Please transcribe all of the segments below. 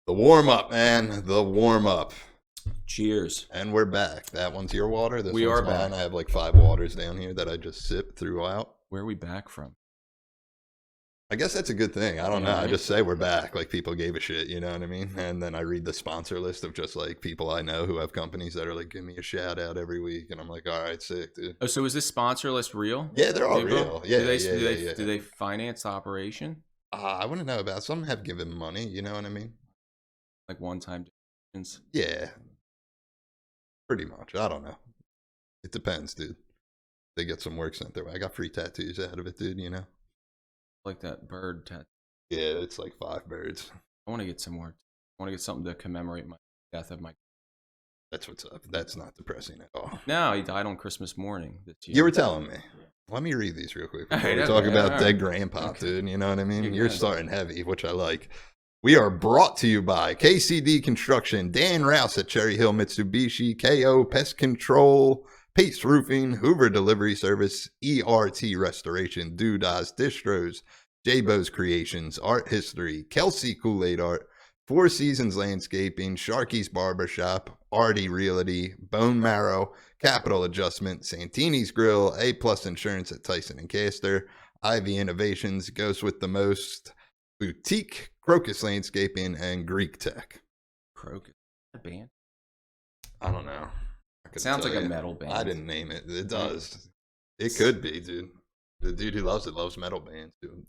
The warm up, man. The warm up. Cheers. And we're back. That one's your water. This We one's are back. mine. I have like 5 waters down here that I just sip throughout. Where are we back from? I guess that's a good thing. I don't know. I Right. just say we're back. Like people gave a shit, you know what I mean? And then I read the sponsor list of just like people I know who have companies that are like, give me a shout out every week. And I'm like, all right, sick, dude. Oh, so is this sponsor list real? Yeah, they're all April? real. Yeah, Do they finance the operation? I wouldn't know about. Some have given money, you know what I mean? Like one-time donations? Yeah. Pretty much. I don't know. It depends, dude. They get some work sent their way. I got free tattoos out of it, dude, you know? Like that bird tattoo. Yeah, it's like 5 birds. I want to get some more. I want to get something to commemorate my death of my... That's what's up. That's not depressing at all. No, he died on Christmas morning this year. You were telling me. Let me read these real quick before All right, we talk okay, about all dead right. grandpa, Okay. dude. You know what I mean? You're You're good. starting heavy, which I like. We are brought to you by KCD Construction, Dan Rouse at Cherry Hill Mitsubishi, KO Pest Control, Pace Roofing, Hoover Delivery Service, ERT Restoration, Doodas Distros, J-Bo's Creations, Art History, Kelsey Kool-Aid Art, Four Seasons Landscaping, Sharky's Barbershop, Artie Realty, Bone Marrow, Capital Adjustment, Santini's Grill, A-Plus Insurance at Tyson and Castor, Ivy Innovations, Ghost with the Most, Boutique, Crocus Landscaping, and Greek Tech. Crocus. A band? I don't know. I couldn't Sounds tell like a you. metal band. I didn't name it. It does. It could be, dude. The dude who loves it loves metal bands, dude.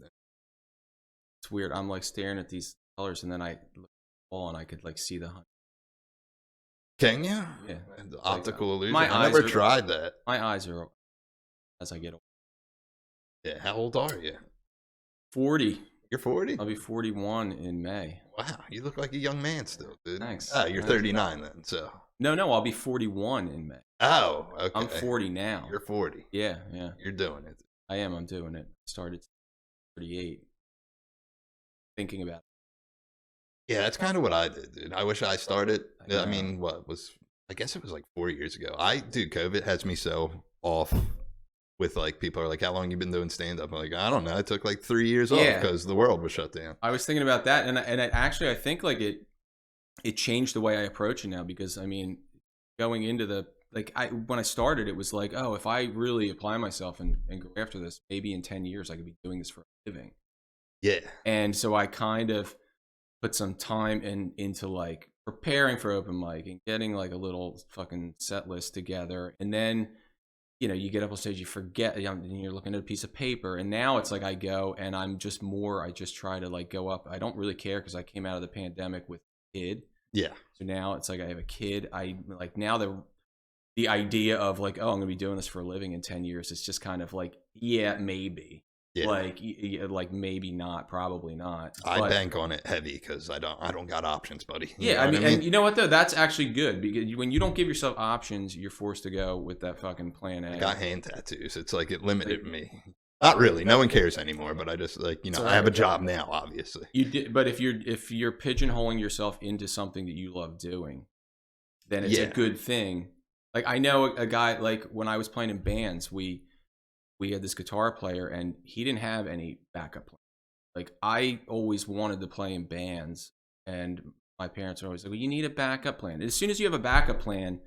It's weird. I'm like staring at these colors and then I look at the wall and I could like see the hunt. Can you? Yeah. The optical illusion. my I eyes never are- tried that. My eyes are as I get older. Yeah. How old are you? 40. You're 40? I'll be 41 in May. Wow. You look like a young man still, dude. Thanks. Oh, you're Thanks. 39 then, so. No, I'll be 41 in May. Oh, okay. I'm 40 now. You're 40. Yeah. You're doing it. I am. I'm doing it. Started 38. Thinking about it. Yeah, that's kind of what I did, dude. I wish I started. I know. I mean, I guess it was like 4 years ago. Dude, COVID has me so off with like, people are like, how long you been doing stand up? I'm like, I don't know. It took like 3 years off Yeah. because the world was shut down. I was thinking about that, and I think like it changed the way I approach it now, because I mean, going into the when I started, it was like, oh, if I really apply myself and go after this, maybe in 10 years I could be doing this for a living. Yeah. And so I kind of put some time into like preparing for open mic and getting like a little fucking set list together, and then you get up on stage, you forget, and you're looking at a piece of paper, and now it's like I go and I just try to like go up. I don't really care because I came out of the pandemic with a kid. Yeah. So now it's like I have a kid. I like now the idea of like, oh, I'm gonna be doing this for a living in 10 years. It's just kind of like, yeah, maybe. Yeah. Like maybe not, probably not. I But- bank on it heavy because I don't got options, buddy. You yeah, know I what mean, and you know what though? That's actually good, because when you don't give yourself options, you're forced to go with that fucking plan A. I got hand tattoos. It's like it limited me. Not really. No one cares anymore. But I just like, I have a job now, obviously. You did, but if you're pigeonholing yourself into something that you love doing, then it's a Yeah. good thing. Like I know a guy, like when I was playing in bands, we had this guitar player and he didn't have any backup plan. Like I always wanted to play in bands, and my parents are always like, well, you need a backup plan. As soon as you have a backup plan,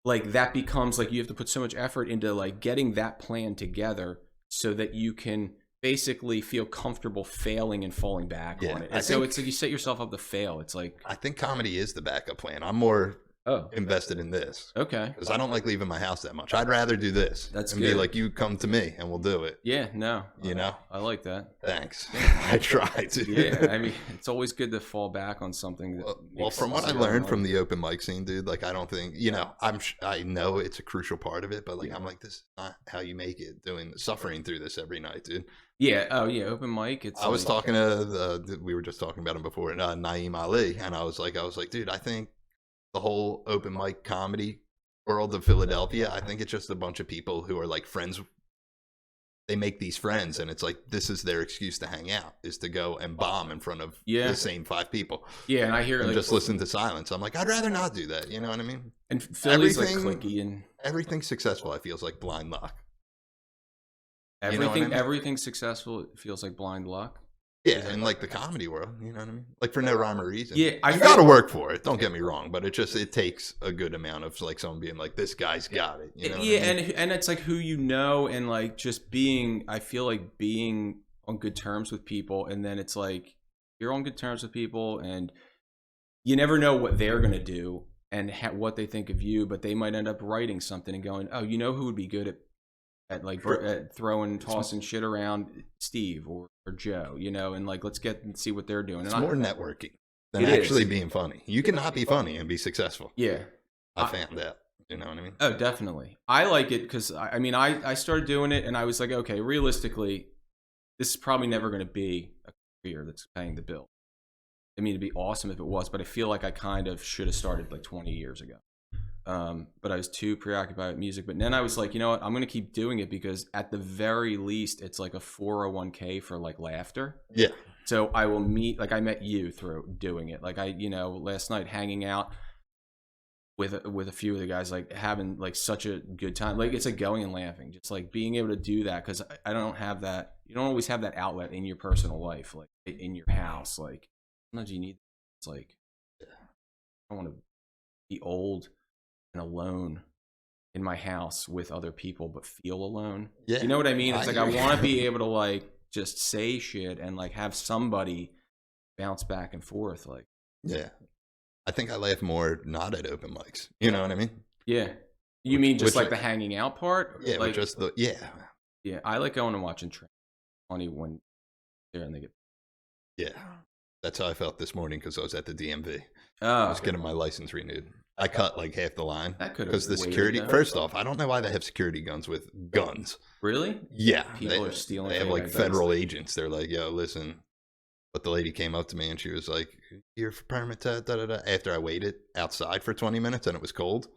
like that becomes like you have to put so much effort into like getting that plan together so that you can basically feel comfortable failing and falling back Yeah, on it. I And so think- it's like you set yourself up to fail. It's like, I think comedy is the backup plan. I'm more oh, invested in this okay. because I don't like leaving my house that much. I'd rather do this. That's and good. be like, you come to me and we'll do it. Yeah, no. You know? I like that. Thanks. I try to. Yeah, I mean, it's always good to fall back on something that Well, makes from what I sense. learned from the open mic scene, dude, like I don't think, I know it's a crucial part of it, but like Yeah. I'm like, this is not how you make it, suffering through this every night, dude. Yeah, oh yeah, open mic. It's I was like- talking to we were just talking about him before, Naeem Ali, and I was like, dude, I think the whole open mic comedy world of Philadelphia, I think it's just a bunch of people who are like friends. They make these friends, and it's like this is their excuse to hang out, is to go and bomb in front of Yeah. the same 5 people Yeah, and I hear and like just listen to silence. I'm like, I'd rather not do that. You know what I mean? and Philly's like everything- clicky and Everything successful, I feels like blind luck. You know everything what I mean? everything successful. It feels like blind luck. Yeah, in like the comedy world, you know what I mean? Like for no rhyme or reason. Yeah, I You feel- gotta work for it. Don't get me wrong, but it takes a good amount of like someone being like, "This guy's got it." You know? yeah, what I mean? and it's like who you know, and like just being. I feel like being on good terms with people, and then it's like you're on good terms with people, and you never know what they're gonna do and what they think of you, but they might end up writing something and going, "Oh, you know who would be good at like at tossing shit around, Steve or Joe, you know, and like let's get and see what they're doing." It's And more networking than It actually is. being funny. You cannot be funny and be successful. yeah, I found that. You know what I mean? oh, definitely. I like it because I mean, I started doing it and I was like, okay, realistically, this is probably never going to be a career that's paying the bill. I mean, it'd be awesome if it was, but I feel like I kind of should have started like 20 years ago. But I was too preoccupied with music. But then I was like, you know what? I'm going to keep doing it because at the very least, it's like a 401k for like laughter. Yeah. So I will meet, like I met you through doing it. Like last night hanging out with a few of the guys, like having like such a good time. Like it's like going and laughing, just like being able to do that. Cause I don't have that. You don't always have that outlet in your personal life, like in your house. Like sometimes you need, it's like, I want to be old and alone in my house with other people, but feel alone. Yeah. You know what I mean? It's like, I hear want to you. be able to like just say shit and like have somebody bounce back and forth. Like, Yeah. I think I laugh more not at open mics. You know what I mean? yeah. You mean just which like the hanging out part? Yeah, like, just yeah. I like going and watching train. Funny when there and they get. Yeah. That's how I felt this morning because I was at the DMV. Oh, I was getting my license renewed. I cut like half the line that could have because the waited, security. though. First off, I don't know why they have security guns with guns. Really? Yeah, People are stealing. They have like guns. federal agents. They're like, "Yo, listen." But the lady came up to me and she was like, "Here for permit." Da, da, da, da. After I waited outside for 20 minutes and it was cold,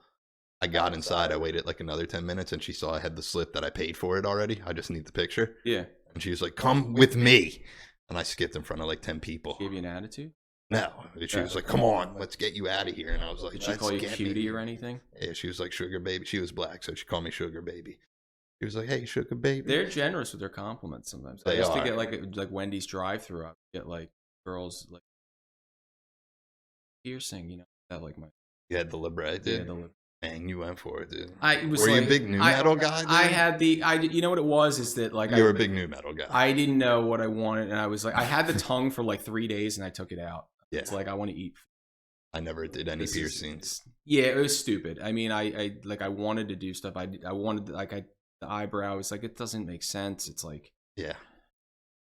I got inside. I waited like another 10 minutes and she saw I had the slip that I paid for it already. I just need the picture. Yeah. And she was like, "Come with me." And I skipped in front of like 10 people. Gave you an attitude? No, she was like, "Come on, let's get you out of here." And I was like, Did she call you cutie or anything? Yeah, she was like sugar baby. She was black, so she called me sugar baby. She was like, "Hey, sugar baby." They're generous with their compliments sometimes. I They used to are. get like Wendy's drive-through. I get like girls like piercing, you know, that like my You had the libre, dude. yeah, the Man, you went for it, dude. I was Were like, you a big new metal guy? Dude? I had the you know what it was is that like You were a big new metal guy. I didn't know what I wanted and I was like I had the tongue for like 3 days and I took it out. Yeah. It's like I want to eat. I never did any piercings. Yeah, it was stupid. I mean, I like I wanted to do stuff. I wanted like the eyebrow. It's like it doesn't make sense. It's like Yeah.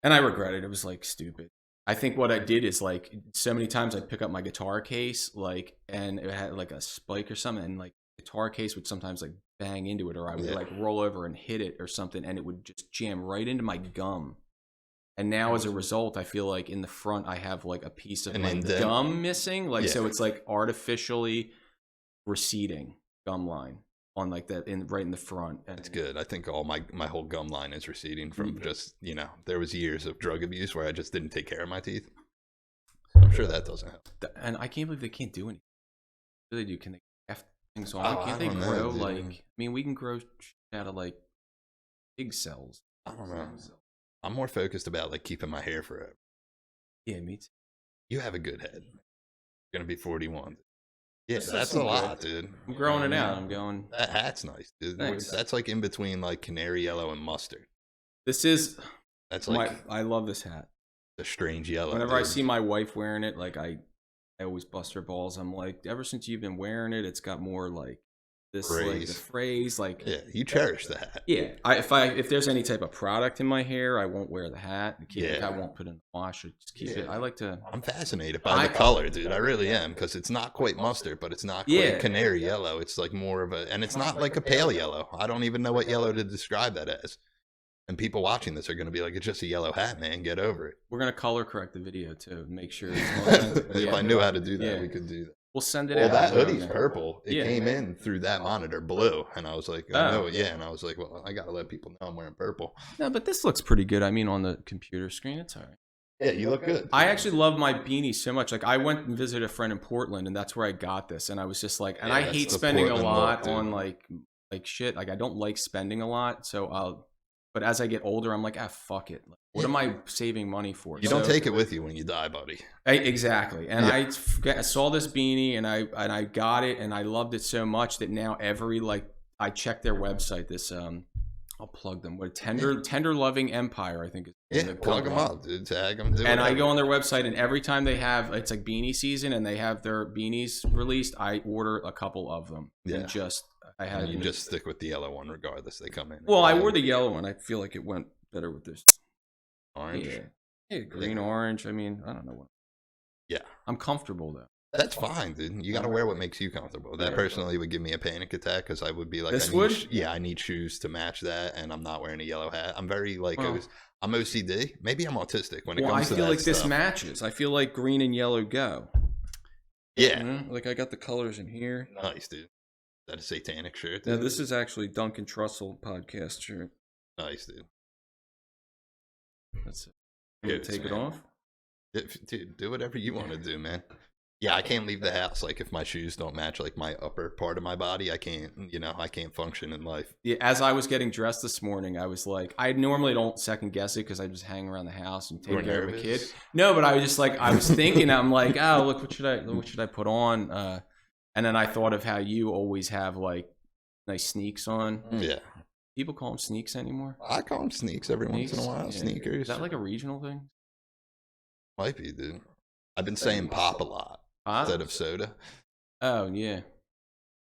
and I regret it. It was like stupid. I think what I did is like so many times I'd pick up my guitar case like and it had like a spike or something and like guitar case would sometimes like bang into it or I would like roll over and hit it or something and it would just jam right into my gum. And now as a result, I feel like in the front I have like a piece of my gum missing. Like so it's like artificially receding gum line on like that right in the front. And that's good. I think all my whole gum line is receding from just, you know, there was years of drug abuse where I just didn't take care of my teeth. I'm sure that doesn't help. And I can't believe they can't do anything. What do they do? Can they graft things on? Can't they grow like I mean we can grow out of like pig cells. I don't know. I'm more focused about like keeping my hair forever. Yeah, me too. You have a good head. You're gonna be 41. Yeah, that's so a lot, dude. I'm growing it out. I'm going. That hat's nice, dude. Thanks. That's like in between like canary yellow and mustard. This is. That's like I love this hat. The strange yellow. Whenever I see my wife wearing it, like I always bust her balls. I'm like, ever since you've been wearing it, it's got more like this like the phrase like yeah, you cherish the hat. Yeah, if there's any type of product in my hair, I won't wear the hat. I won't put it in the wash. I just keep it. I like to. I'm fascinated by the color, dude. I really am because it's not quite mustard, but it's not quite canary yellow. It's like more of a, and it's not like a pale yellow. I don't even know what yellow to describe that as. And people watching this are going to be like, "It's just a yellow hat, man. Get over it." We're gonna color correct the video too, make sure. If I knew how to do that, we could do that. We'll send it out. Well, that hoodie's purple. It came in through that monitor blue. And I was like, and I was like, well, I got to let people know I'm wearing purple. No, but this looks pretty good. I mean, on the computer screen, it's all right. Yeah, you look good. I actually love my beanie so much. Like, I went and visited a friend in Portland, and that's where I got this. And I was just like, and I hate spending a lot on like shit. Like, I don't like spending a lot. So but as I get older, I'm like, fuck it. What am I saving money for? You don't take it with you when you die, buddy. Exactly. And I saw this beanie and I got it and I loved it so much that now I check their website. This I'll plug them. What Tender Loving Empire, I think. Plug them up, dude. Tag them. And I go on their website, and every time they have, it's like beanie season, and they have their beanies released, I order a couple of them. Yeah. And you just stick with the yellow one regardless. They come in. Well, I wore the yellow one. I feel like it went better with this orange. Yeah, green, orange. I mean, I don't know what. Yeah, I'm comfortable though. That's fine, dude. You got to wear what makes you comfortable. That personally would give me a panic attack because I would be like, I need shoes to match that, and I'm not wearing a yellow hat. I'm very I'm OCD. Maybe I'm autistic when it comes to that. I feel like this matches. I feel like green and yellow go. Yeah, like I got the colors in here. Nice, dude. Is that a satanic shirt? Yeah, this is actually Duncan Trussell podcast shirt. Nice, dude. That's it. You take it off? Dude, do whatever you want to do, man. Yeah, I can't leave the house. Like, if my shoes don't match, like, my upper part of my body, I can't function in life. Yeah, as I was getting dressed this morning, I was like, I normally don't second guess it because I just hang around the house and take care of a kid. No, but I was just like, I was thinking, I'm like, oh, look, what should I put on? And then I thought of how you always have, like, nice sneaks on. Yeah. People call them sneaks anymore? I call them sneaks every once in a while. Yeah. Sneakers. Is that like a regional thing? Might be, dude. I've been saying pop a lot. Instead of soda. Oh, yeah.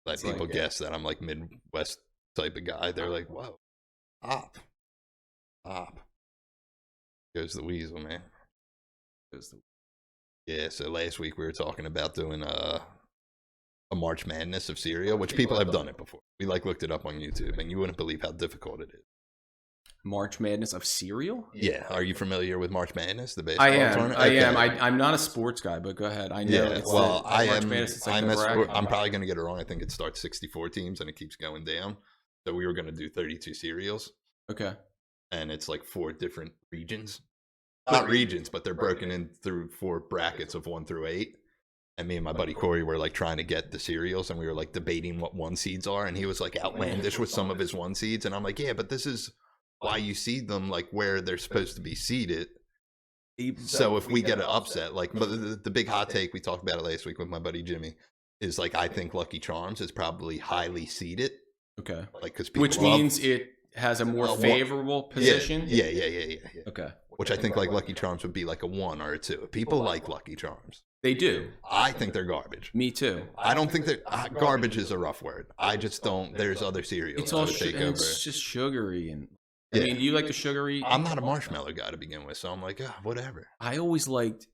Let people guess that I'm like Midwest type of guy. They're like, whoa, pop. Goes the weasel, man. Yeah, so last week we were talking about doing a March Madness of cereal, which people have done it before. We looked it up on YouTube, and you wouldn't believe how difficult it is. March Madness of cereal? Yeah. Are you familiar with March Madness, the baseball tournament? I am. I'm not a sports guy, but go ahead. I know. Yeah. Well, I am. I'm probably going to get it wrong. I think it starts 64 teams and it keeps going down. So we were going to do 32 cereals. Okay. And it's like 4 different regions. Not regions, but they're broken in through 4 brackets of 1 through 8. And me and my buddy Corey were like trying to get the cereals, and we were like debating what 1 seeds are. And he was like outlandish with some of his 1 seeds. And I'm like, yeah, but this is why you seed them like where they're supposed to be seeded. So if we get an upset, like, but the big hot take, we talked about it last week with my buddy Jimmy, is like, I think Lucky Charms is probably highly seeded. Okay. Like, because which means it has a more favorable position. Yeah. Okay. Which I think like Lucky Charms would be like a 1 or a 2. People like Lucky Charms. They do. I think they're garbage. Me too. I don't think that garbage is a rough word. I just don't. There's other cereals. It's all it's just sugary and. I mean, do you like the sugary? I'm not a marshmallow guy to begin with, so I'm like, whatever. I always liked,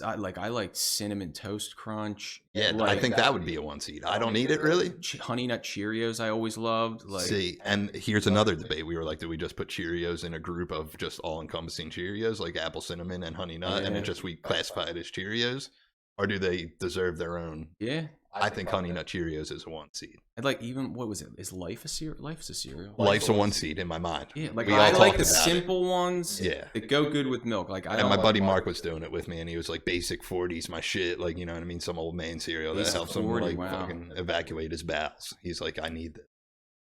I liked Cinnamon Toast Crunch. Yeah, I think that would be a 1 seed. I don't eat it really. Honey Nut Cheerios I always loved. See, and here's another debate. We were like, did we just put Cheerios in a group of just all-encompassing Cheerios, like apple cinnamon and honey nut, and we classify it as Cheerios? Or do they deserve their own? Yeah. I think Honey Nut Cheerios is a 1 seed. I'd like what was it? Is Life a cereal? Life's a cereal. Life's a 1 seed in my mind. Yeah, I like the simple ones. Yeah, that go good with milk. Like and my buddy Mark was doing it with me, and he was like, "Basic 40's my shit." Like, you know what I mean? Some old man cereal that helps him fucking evacuate his bowels. He's like, "I need that."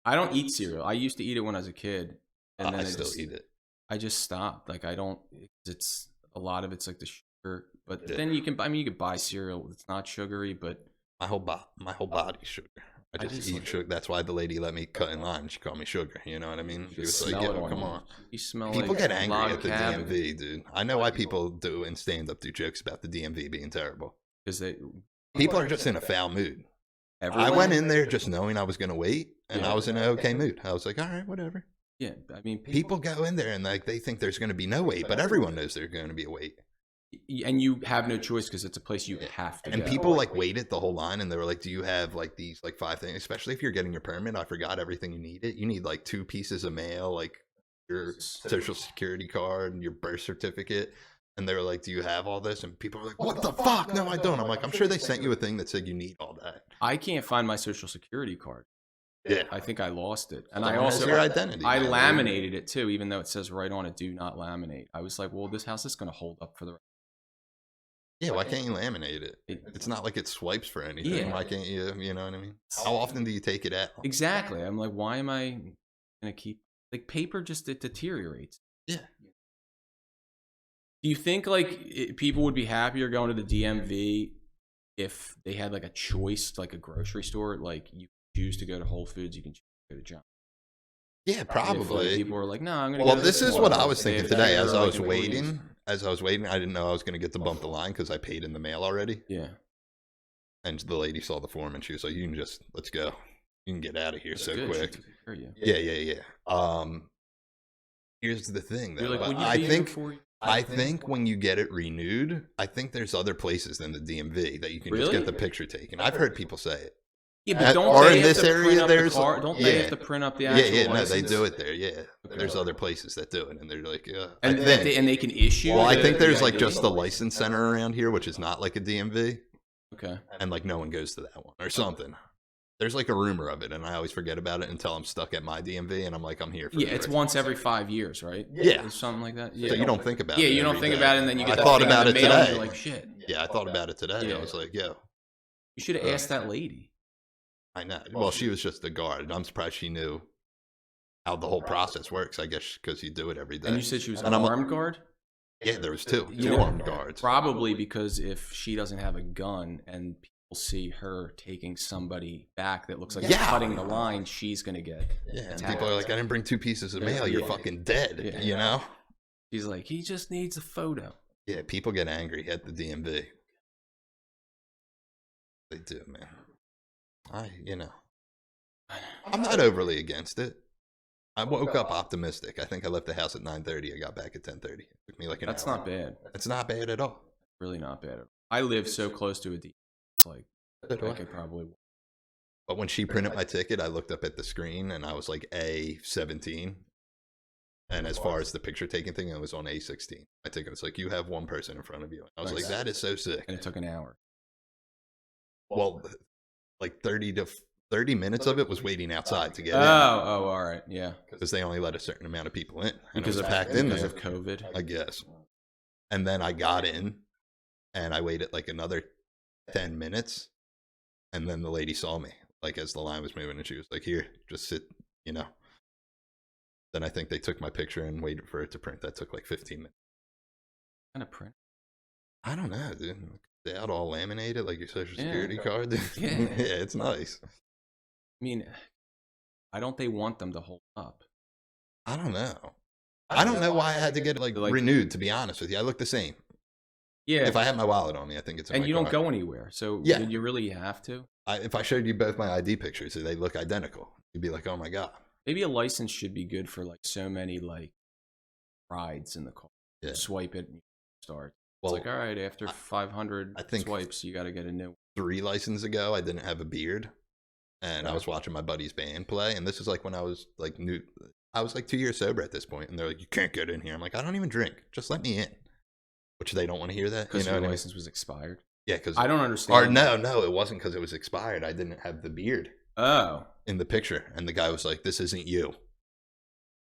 I don't eat cereal. I used to eat it when I was a kid, and then I still eat it. I just stopped. Like, I don't. It's a lot of it's like the sugar, but then you can buy cereal that's not sugary, but. My whole body's sugar. I just eat sugar. That's why the lady let me cut in line. She called me sugar. You know what I mean? She was like, "Yo, come on." You smell. People get angry at the DMV, dude. I know why people do and stand up do jokes about the DMV being terrible. Because people are just in a foul mood. I went in there just knowing I was going to wait, and I was in an okay mood. I was like, all right, whatever. Yeah, I mean, people go in there and like they think there's going to be no wait, but everyone knows there's going to be a wait. And you have no choice because it's a place you have to go. And people like waited the whole line, and they were like, do you have like these like 5 things, especially if you're getting your permit? I forgot everything you needed. You need like 2 pieces of mail, like your social security card and your birth certificate. And they were like, do you have all this? And people were like, what the fuck? No, I don't. I'm like, I'm sure they sent you a thing that said you need all that. I can't find my social security card. Yeah, I think I lost it. And I also your identity. I laminated it too, even though it says right on it, do not laminate. I was like, well, this house is going to hold up for the rest. Yeah, why can't you laminate it? It's not like it swipes for anything. Yeah. Why can't you, you know what I mean? How often do you take it out? Exactly. I'm like, why am I going to keep... Like, paper just, it deteriorates. Yeah. Do you think like people would be happier going to the DMV if they had like a choice, like a grocery store, like you choose to go to Whole Foods, you can choose to go to John. Yeah, If, like, probably. people are like, no, I'm gonna. Well, go to this is one. what I was They thinking have today fewer, as I like, was employees. waiting. As I was waiting, I didn't know I was going to get to bump the line because I paid in the mail already. Yeah. And the lady saw the form and she was like, "You can just let's go. You can get out of here That's so good. quick." She took care of you. Yeah. Here's the thing, though. You're like, would you I be think here for? I think when you get it renewed, I think there's other places than the DMV that you can just Really? get the picture taken. I've heard people say it. Yeah, but don't or they in have this to area, print up there's the card? Don't they have to print up the actual no, they license? do it there. Yeah, Okay. there's other places that do it, and they're like, And I think. they can issue. Well, I the- think the there's like ID? just the license center around here, which is not like a DMV, Okay. and like no one goes to that one or something. There's like a rumor of it, and I always forget about it until I'm stuck at my DMV, and I'm like, I'm here for Yeah, the it's rest. once every 5 years, right? Yeah. Or something like that. Yeah. So you don't think about it. Yeah, you don't every think day. about it, and then you get I that thought thing about in it the mail, and today. you're like, shit. Yeah, I thought about it today. Yeah. I was like, yo, You should have asked that lady. I know. Well, she was just a guard. I'm surprised she knew how the whole process works. I guess because you do it every day. And you said she was an And I'm- armed guard? Yeah, there was two You know, armed guards. Probably because if she doesn't have a gun and people see her taking somebody back that looks like Yeah. she's cutting the line, she's going to get Yeah, and attacked. people are like, I didn't bring 2 pieces of mail. You're Yeah. fucking dead. Yeah. You know? She's like, he just needs a photo. Yeah, people get angry at the DMV. They do, man. I'm not overly against it. I woke up optimistic. I think I left the house at 9:30. I got back at 10:30. It took me like an That's hour. not bad. It's not bad at all. Really not bad. I live so close to a D. It's like, So do I I. could probably. But when she printed my ticket, I looked up at the screen and I was like A17. And as far as the picture taking thing, I was on A16. My ticket was like, you have one person in front of you. I was like, that is so sick. And it took an hour. Well, like 30 minutes of it was waiting outside to get in. Oh, all right. Yeah. Because they only let a certain amount of people in. And Because it was of packed in because there, of COVID. I guess. And then I got in and I waited like another 10 minutes. And then the lady saw me, like as the line was moving, and she was like, here, just sit, you know. Then I think they took my picture and waited for it to print. That took like 15 minutes. Kind of print. I don't know, dude. They out all laminated like your social Yeah. security card. Dude. Yeah. Yeah, it's nice. I mean, why don't they want them to hold up? I don't know. I don't know why I had to get it like renewed, to be honest with you. I look the same. Yeah. If I have my wallet on me, I think it's in and my you don't car. go anywhere, so Yeah. you really have to. If I showed you both my ID pictures, they look identical. You'd be like, oh my God. Maybe a license should be good for like so many like rides in the car. Yeah. Swipe it and you start. Well, It's like, all right, after 500 I think swipes, you got to get a new one. 3 licenses ago, I didn't have a beard. And I was watching my buddy's band play. And this is like when I was like new. I was like 2 years sober at this point. And they're like, you can't get in here. I'm like, I don't even drink. Just let me in. Which they don't want to hear that. Because you know your what I mean? license was expired. Yeah, because I don't understand. Or no, it wasn't because it was expired. I didn't have the beard Oh. in the picture. And the guy was like, this isn't you.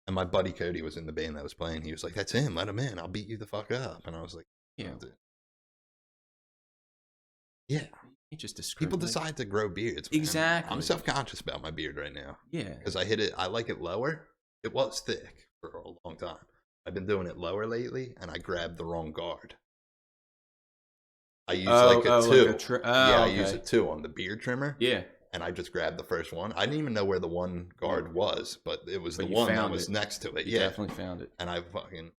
And my buddy Cody was in the band that was playing. He was like, that's him. Let him in. I'll beat you the fuck up. And I was like, Yeah. "Oh, dude." Yeah. You just People discriminate. decide to grow beards. Man. Exactly. I'm self-conscious about my beard right now Yeah. because I hit it. I like it lower. It was thick for a long time. I've been doing it lower lately, and I grabbed the wrong guard. I use like a 2. I use a 2 on the beard trimmer. Yeah. And I just grabbed the first one. I didn't even know where the one guard was, but it was But the you one that found was it. next to it. You Yeah. definitely found it. And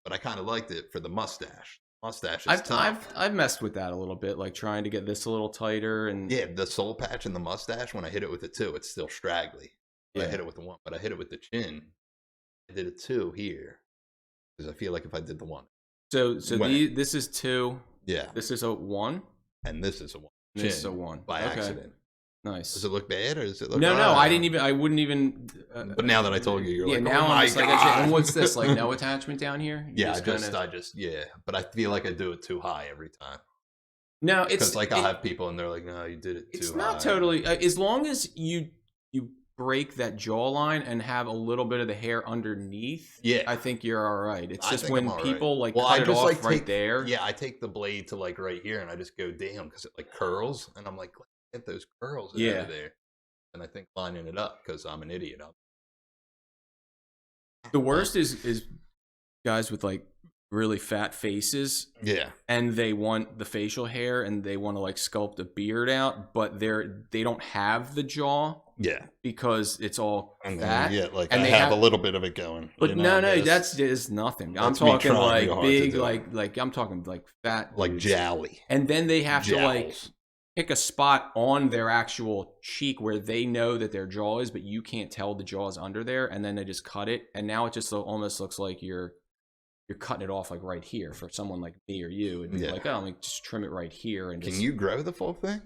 but I kind of liked it for the mustache. Mustache is tough. I've messed with that a little bit, like trying to get this a little tighter and Yeah, the soul patch and the mustache, when I hit it with the 2, it's still straggly. I hit it with the 1, but I hit it with the chin. I did a 2 here because I feel like if I did the 1. So this is 2. Yeah. This is a 1. And this is a 1. This is a 1 By Okay. accident. Nice. Does it look bad or does it look No, all right? I didn't even. I wouldn't even. But now that I told you, you're like, now oh I'm my just like, God. and what's this? Like no attachment down here? You Yeah, kinda- yeah. But I feel like I do it too high every time. No, it's Because like I'll have people and they're like, no, you did it too high. It's not totally. As long as you break that jawline and have a little bit of the hair underneath. Yeah. I think you're all right. It's I just think when I'm all people right. like Well, cut I it just, off like, right take- there. Yeah, I take the blade to like right here and I just go down because it like curls and I'm like, get those curls out Yeah. of there. And I think lining it up because I'm an idiot. The worst is guys with like really fat faces. Yeah. And they want the facial hair and they want to like sculpt a beard out, but they don't have the jaw. Yeah. Because it's all and fat. Yeah, like and I they have a little bit of it going. But you know, no, that's nothing. I'm That's me talking trying like real hard big, to do it. like I'm talking like fat, like dudes. jowly. And then they have to like Jowls. pick a spot on their actual cheek where they know that their jaw is, but you can't tell the jaw is under there. And then they just cut it, and now it just almost looks like you're cutting it off like right here. For someone like me or you, it'd be like, oh, like just trim it right here. And Can you grow the full thing?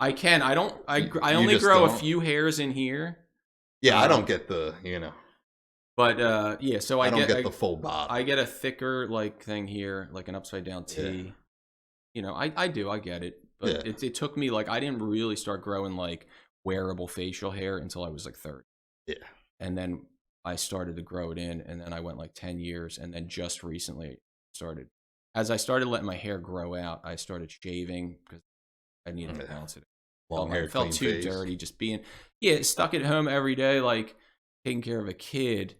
I can. I don't. I You only just grow a don't? few hairs in here. Yeah, I don't get the, But yeah, so I don't get get the full bottom. I get a thicker like thing here, like an upside down T. Yeah. You know, I get it, but Yeah. it took me like I didn't really start growing like wearable facial hair until I was like 30. Yeah. And then I started to grow it in, and then I went like 10 years, and then just recently as I started letting my hair grow out, I started shaving because I needed to balance it. Long hair, felt clean too face. dirty just being stuck at home every day, like taking care of a kid.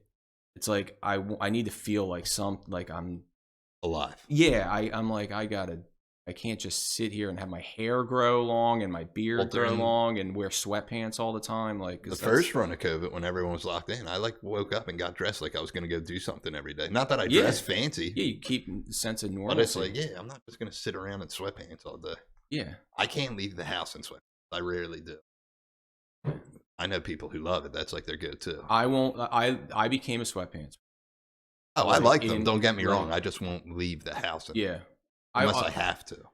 It's like I need to feel like I'm alive. Yeah, I'm like I can't just sit here and have my hair grow long and my beard grow long and wear sweatpants all the time. Like the first run of COVID, when everyone was locked in, I like woke up and got dressed like I was going to go do something every day. Not that I dress fancy. Yeah, you keep a sense of normalcy. But it's like, I'm not just going to sit around in sweatpants all day. Yeah. I can't leave the house in sweatpants. I rarely do. I know people who love it. That's like their go-to. I won't. I became a sweatpants. Oh, I like them. Don't get me wrong. I just won't leave the house. Unless I have to.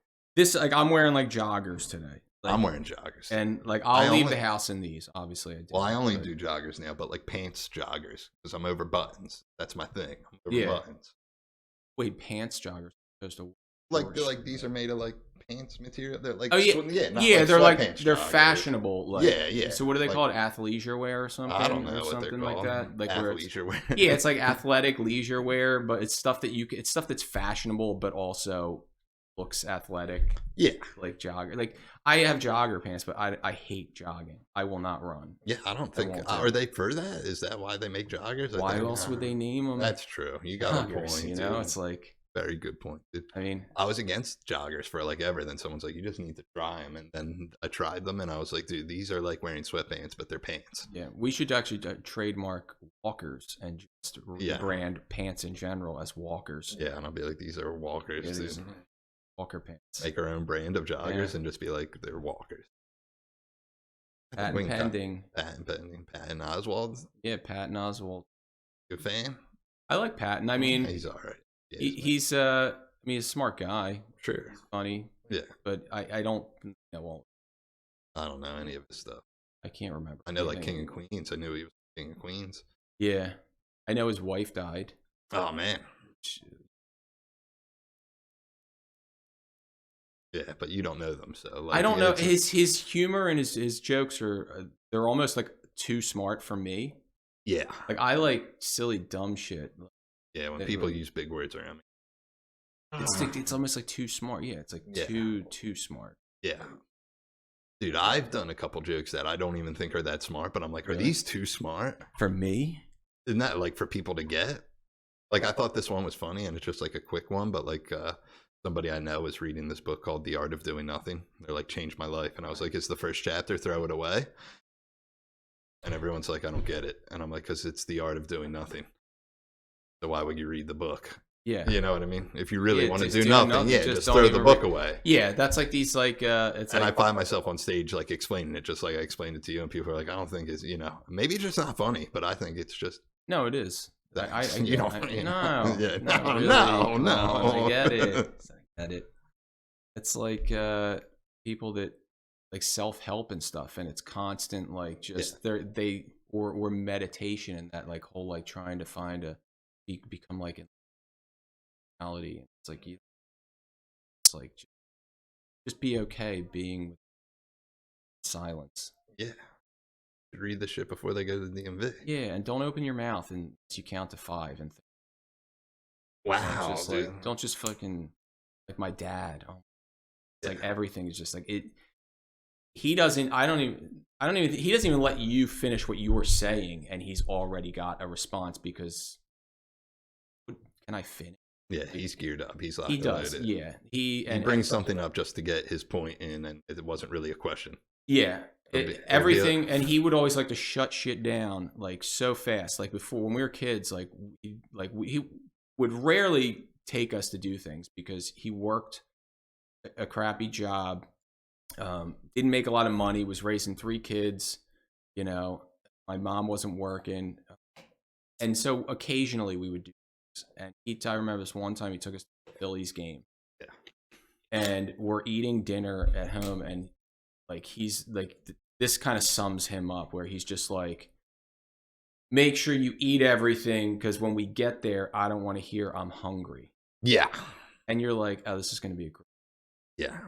I'm wearing like joggers today. Like, I'm wearing joggers. And like I'll leave the house in these. Obviously, I do. Well, I only do joggers now, but like pants joggers because I'm over buttons. That's my thing. I'm over buttons. Wait, pants joggers opposed to like these are made of like pants material. They're like they're like they're fashionable. Like, yeah. So what do they call it? Athleisure wear or something? I don't know or what something they're like called. that. Like athleisure wear. Yeah, it's like athletic leisure wear, but it's stuff that it's stuff that's fashionable, but also looks athletic. Yeah, like jogger. Like I have jogger pants, but I hate jogging. I will not run. Yeah, I don't think. Are they for that? Is that why they make joggers? Why else would they name them? That's true. You got a point. You know, it's like. Very good point, dude. I mean, I was against joggers for like ever. Then someone's like, you just need to try them. And then I tried them and I was like, dude, these are like wearing sweatpants, but they're pants. Yeah, we should actually trademark walkers and just brand pants in general as walkers. Yeah, and I'll be like, these are walkers, dude. Walker pants. Make our own brand of joggers and just be like, they're walkers. Patent pending. Patton Oswalt. Yeah, Patton Oswalt. Good fan? I like Patton. I mean, he's all right. Yeah, he's I mean, he's a smart guy. Sure. He's funny. Yeah. But I don't know any of his stuff. I can't remember. I know like King of Queens. I knew he was King of Queens. Yeah. I know his wife died. Oh man. Yeah, but you don't know them, so like, I don't know. His humor and his jokes they're almost like too smart for me. Yeah. Like I like silly dumb shit. Yeah, when people use big words around me. It's almost like too smart. Yeah, it's like too smart. Yeah. Dude, I've done a couple jokes that I don't even think are that smart, but I'm like, are these too smart? For me? Isn't that like for people to get? Like I thought this one was funny and it's just like a quick one, but like somebody I know was reading this book called The Art of Doing Nothing. They're like, changed my life. And I was like, it's the first chapter, throw it away. And everyone's like, I don't get it. And I'm like, because it's the art of doing nothing. So why would you read the book? Yeah. You know what I mean? If you really want to do nothing, just throw the book away. Yeah, that's like these like it's and I find myself on stage like explaining it just like I explained it to you, and people are like, I don't think it's maybe it's just not funny, but I think it's just no, it is. No. I get it. It's like people that like self-help and stuff, and it's constant like just or meditation and that like whole like trying to find become like an reality. It's like just be okay being with silence. Yeah. Read the shit before they go to the DMV. Yeah, and don't open your mouth until you count to 5 and wow, don't just fucking like my dad. It's like everything is just like it. He doesn't even let you finish what you were saying, and he's already got a response because can I finish? Yeah, he's geared up. He's locked He and does. loaded. Yeah. He brings something up just to get his point in, and it wasn't really a question. Yeah. It'd be Everything, and he would always like to shut shit down like so fast. Like before, when we were kids, he would rarely take us to do things because he worked a crappy job, didn't make a lot of money, was raising 3 kids. You know, my mom wasn't working, and so occasionally we would do this. And I remember this one time he took us to the Phillies game. Yeah. And we're eating dinner at home, and like he's like this kind of sums him up, where he's just like, make sure you eat everything because when we get there, I don't want to hear I'm hungry. Yeah. And you're like, oh, this is going to be a great. Yeah.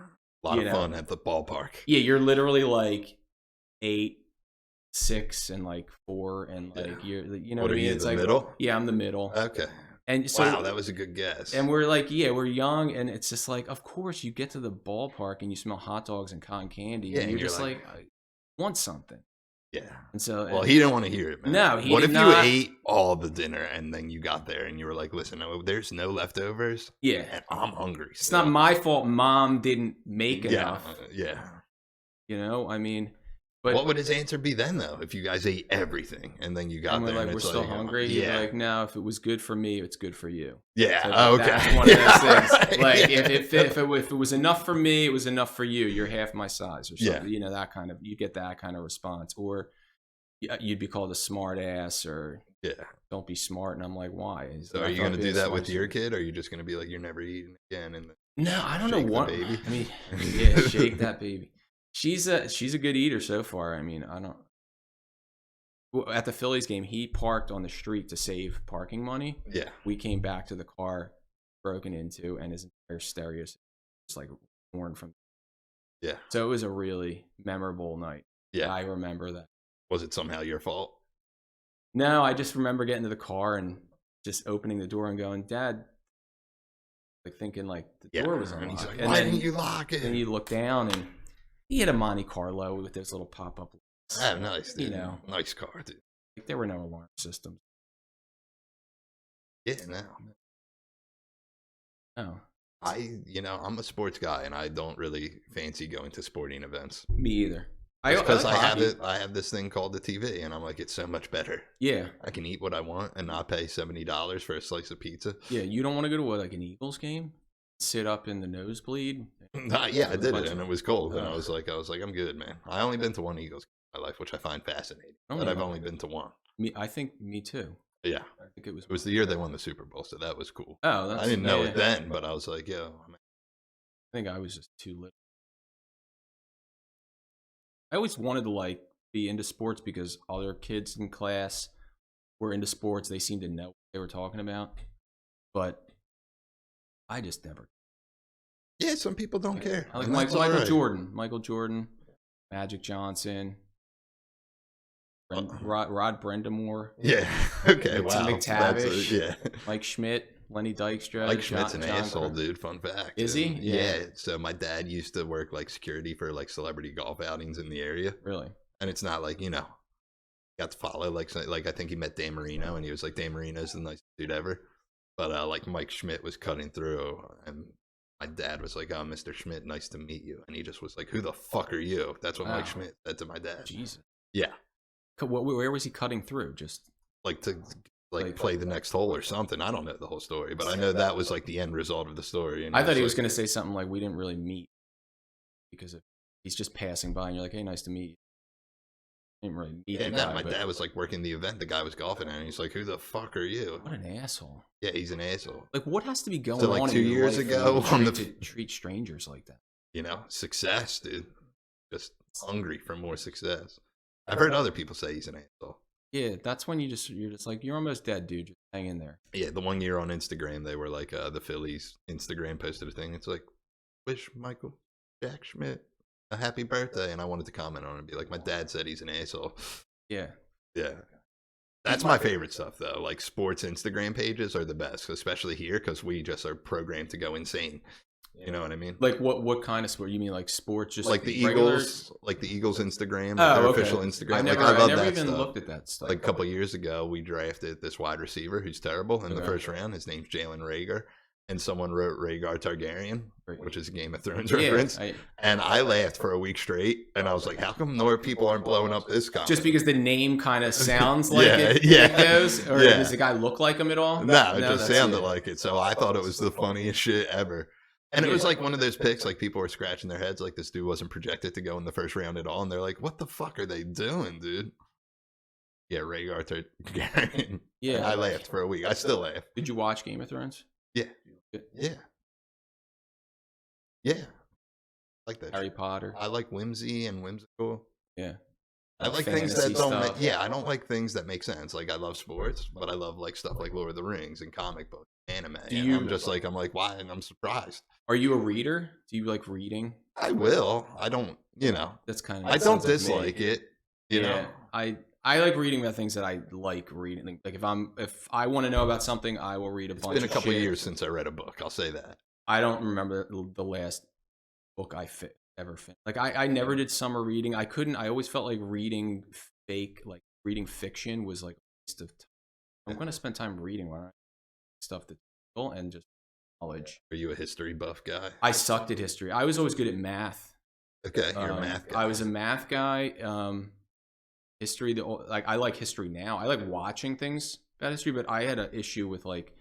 A lot of fun at the ballpark. Yeah, you're literally like 8, 6, and like 4, and like you're, you know what I mean? It's like middle. Yeah, I'm the middle. Okay. And so, wow, that was a good guess. And we're like, yeah, we're young, and it's just like, of course, you get to the ballpark and you smell hot dogs and cotton candy, and you're just like, I want something. Yeah. And so, well, he didn't want to hear it, man. No, he What did if not. you ate all the dinner and then you got there and you were like, listen, there's no leftovers. Yeah. And I'm hungry. It's not my fault Mom didn't make enough. Yeah. You know, I mean, but what would his answer be then, though, if you guys ate everything and then you got there like, and we're it's still like, hungry? Yeah. You're like, no, if it was good for me, it's good for you. Yeah. So okay. That's one of those things. Right. Like, yeah. if it was enough for me, it was enough for you. You're half my size or something. Yeah. You know, that kind of, you get that kind of response. Or you'd be called a smart ass, or don't be smart. And I'm like, why? So are you going to do that with your kid? Or are you just going to be like, you're never eating again? And no, I don't know what. Baby? I mean, yeah, shake that baby. She's a good eater so far. I mean, I don't. At the Phillies game, he parked on the street to save parking money. Yeah. We came back to the car, broken into, and his entire stereo was like torn from. Yeah. So it was a really memorable night. Yeah. I remember that. Was it somehow your fault? No, I just remember getting to the car and just opening the door and going, Dad, like thinking like the door was unlocked. Like, and why then, didn't you lock it? Then you look down and he had a Monte Carlo with those little pop-up lights. Oh, nice, dude. You know. Nice car, dude. Like, there were no alarm systems. Yeah, no. Oh. I'm a sports guy and I don't really fancy going to sporting events. Me either. Because I have this thing called the TV, and I'm like, it's so much better. Yeah, I can eat what I want and not pay $70 for a slice of pizza. Yeah, you don't want to go to like an Eagles game, sit up in the nosebleed. Yeah, I did it, and it was cold, and I was like, I'm good, man. I only been to one Eagles game in my life, which I find fascinating. But I've only been to one. Me too. Yeah, I think it was the year they won the Super Bowl, so that was cool. Oh, I didn't know it then, but I was like, yo. I think I was just too little. I always wanted to like be into sports because other kids in class were into sports. They seemed to know what they were talking about, but I just never. Yeah, some people don't care. I like Michael Jordan, Magic Johnson, Rod Brendamore. Yeah. Okay. Wow. McTavish. Yeah. Mike Schmidt, Lenny Dykstra. Mike Schmidt's an asshole, dude. Fun fact. Is he? Yeah. So my dad used to work like security for like celebrity golf outings in the area. Really? And it's not like, got to follow like I think he met Dan Marino and he was like, Dan Marino's the nicest dude ever. But like Mike Schmidt was cutting through and my dad was like, oh, Mr. Schmidt, nice to meet you. And he just was like, who the fuck are you? That's what Mike Schmidt said to my dad. Jesus. Yeah. Where was he cutting through? Just like to play the next hole or something. I don't know the whole story, but I know that was like the end result of the story. And I thought he was going to say something like, we didn't really meet because he's just passing by and you're like, hey, nice to meet you. Didn't really meet the guy, my dad was like working the event. The guy was golfing and he's like, who the fuck are you? What an asshole. Yeah, he's an asshole. Like, what has to be going so, like, on 2 years ago to treat strangers like that? Success, dude. Just hungry for more success. I've heard other people say he's an asshole. Yeah, that's when you're just like, you're almost dead, dude. Just hang in there. Yeah, the one year on Instagram, they were like, the Phillies Instagram posted a thing. It's like, wish Michael Jack Schmidt a happy birthday. And I wanted to comment on it and be like, my dad said he's an asshole. Yeah. Yeah. That's my favorite stuff, though. Like, sports Instagram pages are the best, especially here, because we just are programmed to go insane. You know what I mean? Like what kind of sport? You mean like sports? Just like the regular? Eagles, like the Eagles Instagram, their official Instagram. I never that even stuff. looked at that stuff. Like a couple of years ago, we drafted this wide receiver who's terrible in the first round. His name's Jalen Rager, and someone wrote Rhaegar Targaryen, Right. which is a Game of Thrones Yeah, reference. And I laughed for a week straight, and I was like, how come more people aren't blowing up this comic? just because the name kind of sounds like Yeah, it, yeah, like those, or yeah. does the guy look like him at all? No, it just that's sounded like it. So I thought it was the funniest shit ever. And it was like one of those picks, like people were scratching their heads, like this dude wasn't projected to go in the first round at all. And they're like, what the fuck are they doing, dude? Yeah, Rhaegar Targaryen. Yeah. I laughed for a week. I still laugh. Did you watch Game of Thrones? Yeah. Yeah. Yeah. Like that. Harry shit. Potter. I like whimsy and whimsical. Yeah. I like things that don't make, yeah, I don't like things that make sense. Like I love sports, but I love like stuff like Lord of the Rings and comic books, anime. And I'm just like, I'm like, why? And I'm surprised. Are you a reader? Do you like reading? I will. I don't, you know. That's kind of. I don't dislike it. You know. I like reading about things that I like reading. Like if I want to know about something, I will read a bunch. It's been a couple of years since I read a book. I'll say that. I don't remember the last book I ever finished. Like I never did summer reading. I couldn't. I always felt like reading reading fiction was like a waste of time. I'm going to spend time reading stuff that's cool and just knowledge. Are you a history buff guy? I sucked at history. I was always good at math. Okay, you're a math guy. I was a math guy. History, I like history now. I like watching things about history, but I had an issue with like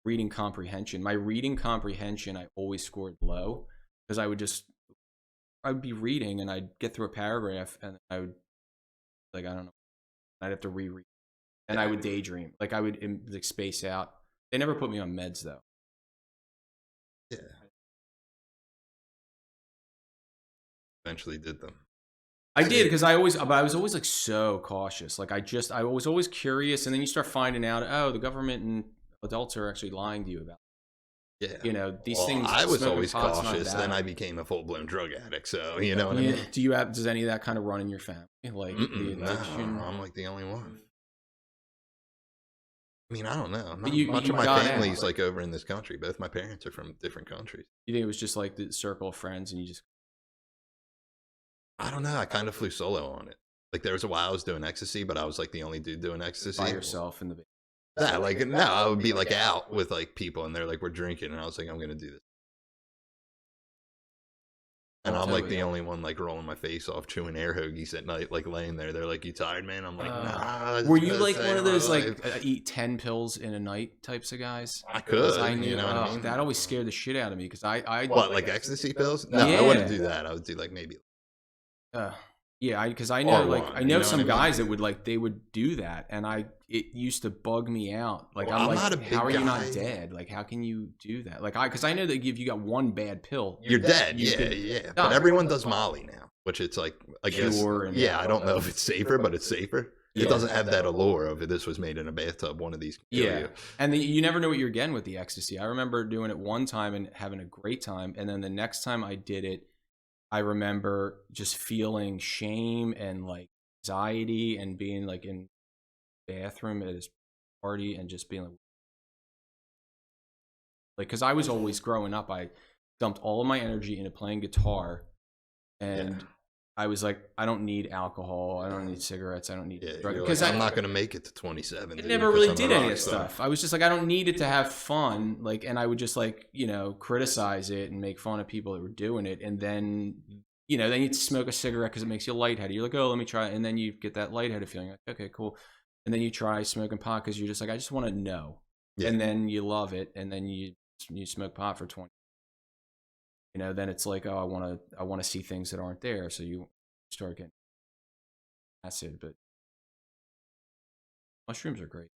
reading comprehension. My reading comprehension, I always scored low because I'd be reading and I'd get through a paragraph and I would I don't know, I'd have to reread, and I would daydream. Like I would like space out. They never put me on meds though. Yeah. Eventually did them. I did because I was always like so cautious. Like I was always curious, and then you start finding out, oh, the government and adults are actually lying to you about. Yeah, you know these things. I was always cautious. Then I became a full-blown drug addict. So you know what I mean. Does any of that kind of run in your family? Like the addiction? No, I'm like the only one. I mean, I don't know. Much of my family's like over in this country. Both my parents are from different countries. You think it was just like the circle of friends, and you just? I don't know. I kind of flew solo on it. Like there was a while I was doing Ecstasy, but I was like the only dude doing Ecstasy. By yourself in the. Yeah, like no, I would be like out with like people, and they're like, we're drinking, and I was like, I'm gonna do this. And I'm like the only one like rolling my face off, chewing air hoagies at night, like laying there. They're like, "You tired, man?" I'm like, "Nah." Were you like one of those like eat 10 pills in a night types of guys? I could. I knew, you know what I mean? That always scared the shit out of me because I what like ecstasy pills? No, I wouldn't do that. I would do like maybe. Yeah, because I know like I know some guys that would like they would do that, and it used to bug me out. Like I'm like, how are you not dead? Like how can you do that? Like because I know that if you got one bad pill, you're dead. Yeah. But everyone does Molly now, which it's like I guess. I don't know if it's safer, but it's safer. It doesn't have that allure of this was made in a bathtub. One of these. And you never know what you're getting with the ecstasy. I remember doing it one time and having a great time, and then the next time I did it, I remember just feeling shame and like anxiety and being like in the bathroom at his party and just being like, because I was always growing up, I dumped all of my energy into playing guitar, and I was like, I don't need alcohol, I don't need cigarettes, I don't need drugs because I'm not going to make it to 27. I never really did any of that stuff. I was just like, I don't need it to have fun, like, and I would just like criticize it and make fun of people that were doing it, and then then you smoke a cigarette because it makes you lightheaded. You're like, oh, let me try it, and then you get that lightheaded feeling. Like, okay, cool, and then you try smoking pot because you're just like, I just want to know, and then you love it, and then you smoke pot for 20. Then it's like, oh, I want to see things that aren't there. So you start getting acid, but mushrooms are great.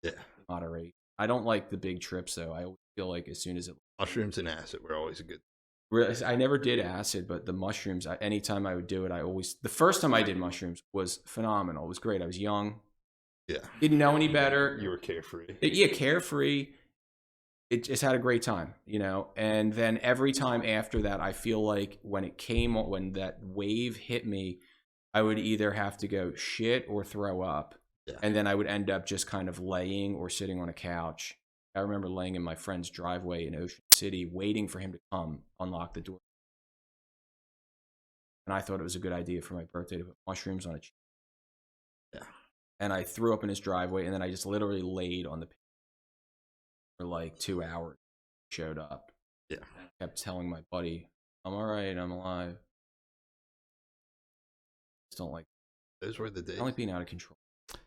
Yeah. Moderate. I don't like the big trips though. I always feel like as soon as mushrooms and acid were always a good. I never did acid, but the mushrooms, anytime I would do it, the first time I did mushrooms was phenomenal. It was great. I was young. Yeah. Didn't know any better. You were carefree. Carefree. It just had a great time, and then every time after that, I feel like when that wave hit me, I would either have to go shit or throw up. Yeah. And then I would end up just kind of laying or sitting on a couch. I remember laying in my friend's driveway in Ocean City, waiting for him to come unlock the door. And I thought it was a good idea for my birthday to put mushrooms on a cheese. Yeah. And I threw up in his driveway, and then I just literally laid on the for like 2 hours. showed up. Yeah. I kept telling my buddy, I'm all right, I'm alive. I just don't like. Those were the days. I don't like being out of control.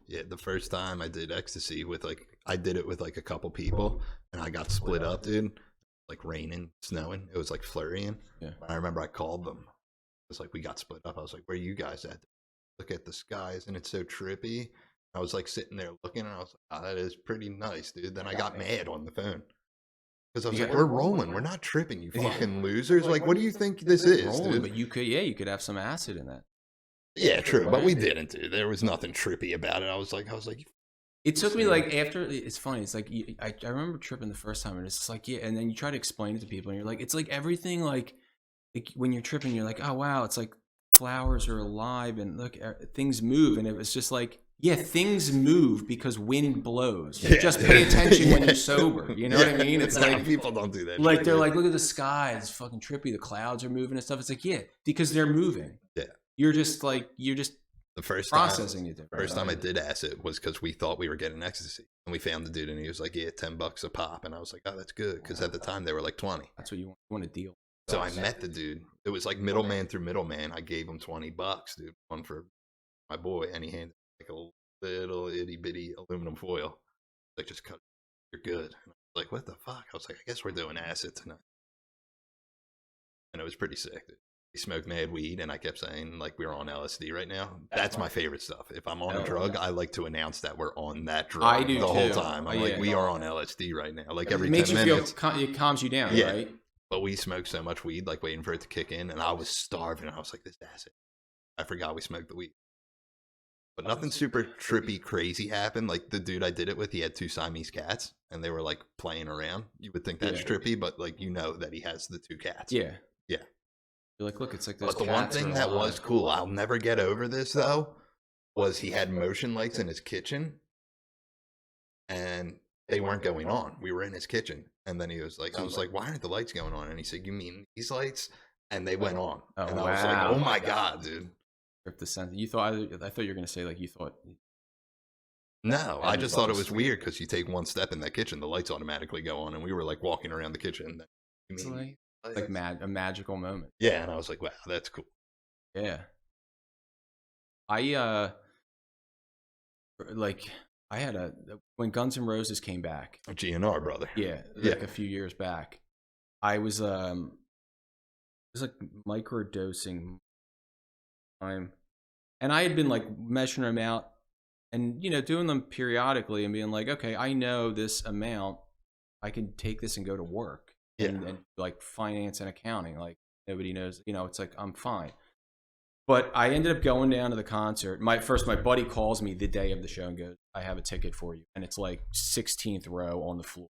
Yeah, the first time I did Ecstasy with I did it with like a couple people, and I got split up, dude. Like raining, snowing. It was like flurrying. Yeah. I remember I called them. It was like, we got split up. I was like, where are you guys at? Look at the skies, and it's so trippy. I was like sitting there looking, and I was like, oh, that is pretty nice, dude. Then I got mad on the phone. Because I was like, we're rolling. We're not tripping, you fucking losers. Like, what do you think this is, dude? But you could have some acid in that. Yeah, true. But we didn't, dude. There was nothing trippy about it. I was like, it took me like after, it's funny. It's like, I remember tripping the first time, and it's just like, yeah. And then you try to explain it to people, and you're like, it's like everything, like when you're tripping, you're like, oh, wow, it's like flowers are alive, and look, things move. And it was just like, yeah, things move because wind blows. Yeah. Just pay attention when you're sober. You know what I mean? It's like people don't do that. Like they're like, look at the sky, it's fucking trippy. The clouds are moving and stuff. It's like, yeah, because they're moving. Yeah. You're just the first processing it. First time I did acid was because we thought we were getting ecstasy, and we found the dude, and he was like, "Yeah, $10 a pop," and I was like, "Oh, that's good," because at the time they were like 20. That's what you want to deal. So I met the dude. It was like middleman through middleman. I gave him $20, dude, one for my boy, and he handed like a little itty bitty aluminum foil. Like, just cut. You're good. And I was like, what the fuck? I was like, I guess we're doing acid tonight, and it was pretty sick, dude. We smoked mad weed, and I kept saying like we're on LSD right now. That's my favorite stuff. If I'm on a drug, I like to announce that we're on that drug. I do the too. whole time. I'm like, we are on LSD right now. Like every 10 minutes. It makes you feel, it calms you down, right? But we smoked so much weed, like waiting for it to kick in, and I was starving. I was like, this acid. I forgot we smoked the weed. But nothing super trippy, crazy happened. Like the dude I did it with, he had 2 Siamese cats, and they were like playing around. You would think that's trippy, but like you know that he has the 2 cats. Yeah. Yeah. You're like, look, it's like those. But the one thing that was cool, I'll never get over this though, was he had motion lights in his kitchen, and they weren't going on. We were in his kitchen, and then he was like, I was like, why aren't the lights going on? And he said, you mean these lights? And they went on. Oh, and I was like, oh my God, dude. The sense. You thought, I thought you were going to say like you thought. No, I just thought it was weird because you take one step in that kitchen, the lights automatically go on, and we were like walking around the kitchen. It's like a magical moment. Yeah, and I was like, wow, that's cool. Yeah. I had when Guns N' Roses came back. A GNR, brother. Yeah, like a few years back. I was it was like microdosing time. And I had been like measuring them out and doing them periodically and being like, okay, I know this amount. I can take this and go to work. And like finance and accounting, like nobody knows, it's like I'm fine. But I ended up going down to the concert. My buddy calls me the day of the show and goes, I have a ticket for you. And it's like 16th row on the floor.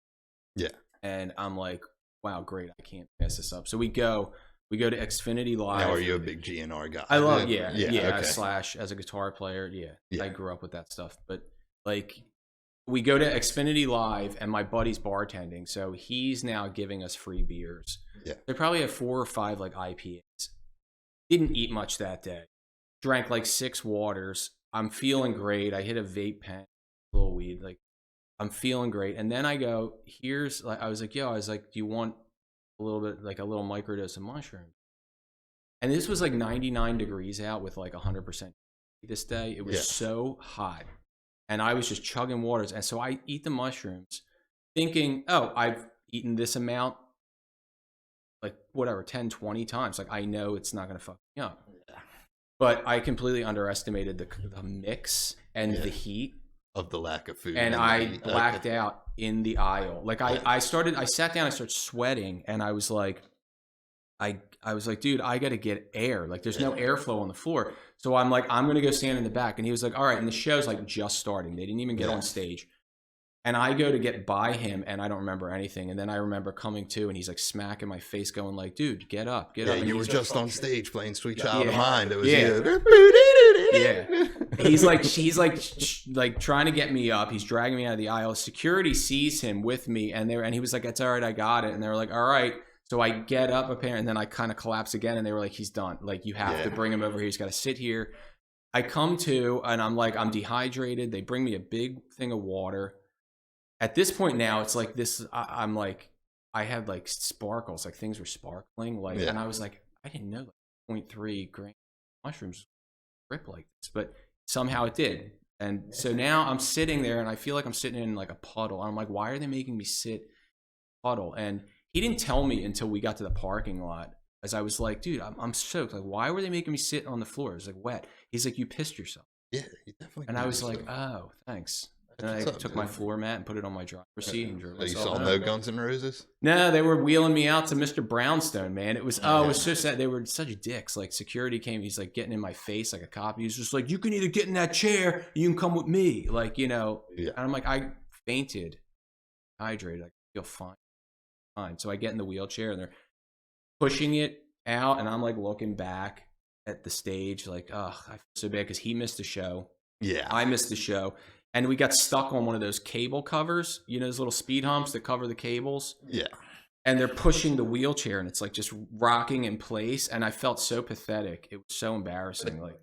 Yeah. And I'm like, wow, great. I can't pass this up. So we go to Xfinity Live. Now, are you a big GNR guy? I love, okay. Slash as a guitar player. Yeah. I grew up with that stuff. But like, we go to Xfinity Live, and my buddy's bartending, so he's now giving us free beers. Yeah, they probably have 4 or 5 like IPAs. Didn't eat much that day. Drank like 6 waters. I'm feeling great. I hit a vape pen, a little weed. Like I'm feeling great. And then I go, I was like, do you want a little bit, like a little microdose of mushroom? And this was like 99 degrees out with like 100% this day. It was so hot. And I was just chugging waters. And so I eat the mushrooms thinking, oh, I've eaten this amount, like whatever, 10, 20 times. Like I know it's not going to fuck me up. But I completely underestimated the mix and the heat. Of the lack of food. And I blacked out in the aisle. Like I sat down, I started sweating. And I was like, I was like, dude, I got to get air. Like there's no airflow on the floor. So I'm like, I'm going to go stand in the back. And he was like, all right. And the show's like just starting. They didn't even get on stage. And I go to get by him and I don't remember anything. And then I remember coming to and he's like smacking my face going like, dude, get up, get up. And you were just on stage playing Sweet Child of Mine. It was He's like trying to get me up. He's dragging me out of the aisle. Security sees him with me and he was like, that's all right, I got it. And they were like, all right. So I get up apparently, and then I kind of collapse again, and they were like, he's done. Like, you have to bring him over here. He's got to sit here. I come to, and I'm like, I'm dehydrated. They bring me a big thing of water. At this point now, it's like this, I'm like, I had like sparkles, like things were sparkling, like, and I was like, I didn't know like 0.3 gram mushrooms grip like this, but somehow it did. And so now I'm sitting there and I feel like I'm sitting in like a puddle. I'm like, why are they making me sit in a puddle? And he didn't tell me until we got to the parking lot, as I was like, dude, I'm soaked. Like, why were they making me sit on the floor? It was like wet. He's like, you pissed yourself. Yeah, you definitely. And I was like, oh, thanks. And I took my floor mat and put it on my driver's seat and drove myself. You saw no Guns N' Roses? No, they were wheeling me out to Mr. Brownstone, man. It was it was so sad. They were such dicks. Like security came, he's like getting in my face like a cop. He was just like, you can either get in that chair, or you can come with me. Like, you know. Yeah. And I'm like, I fainted, hydrated. I feel fine. So I get in the wheelchair and they're pushing it out, and I'm like looking back at the stage, like, oh, I feel so bad because he missed the show. Yeah, I missed the show. And we got stuck on one of those cable covers, you know, those little speed humps that cover the cables. Yeah. And they're pushing the wheelchair and it's like just rocking in place. And I felt so pathetic. It was so embarrassing. Like,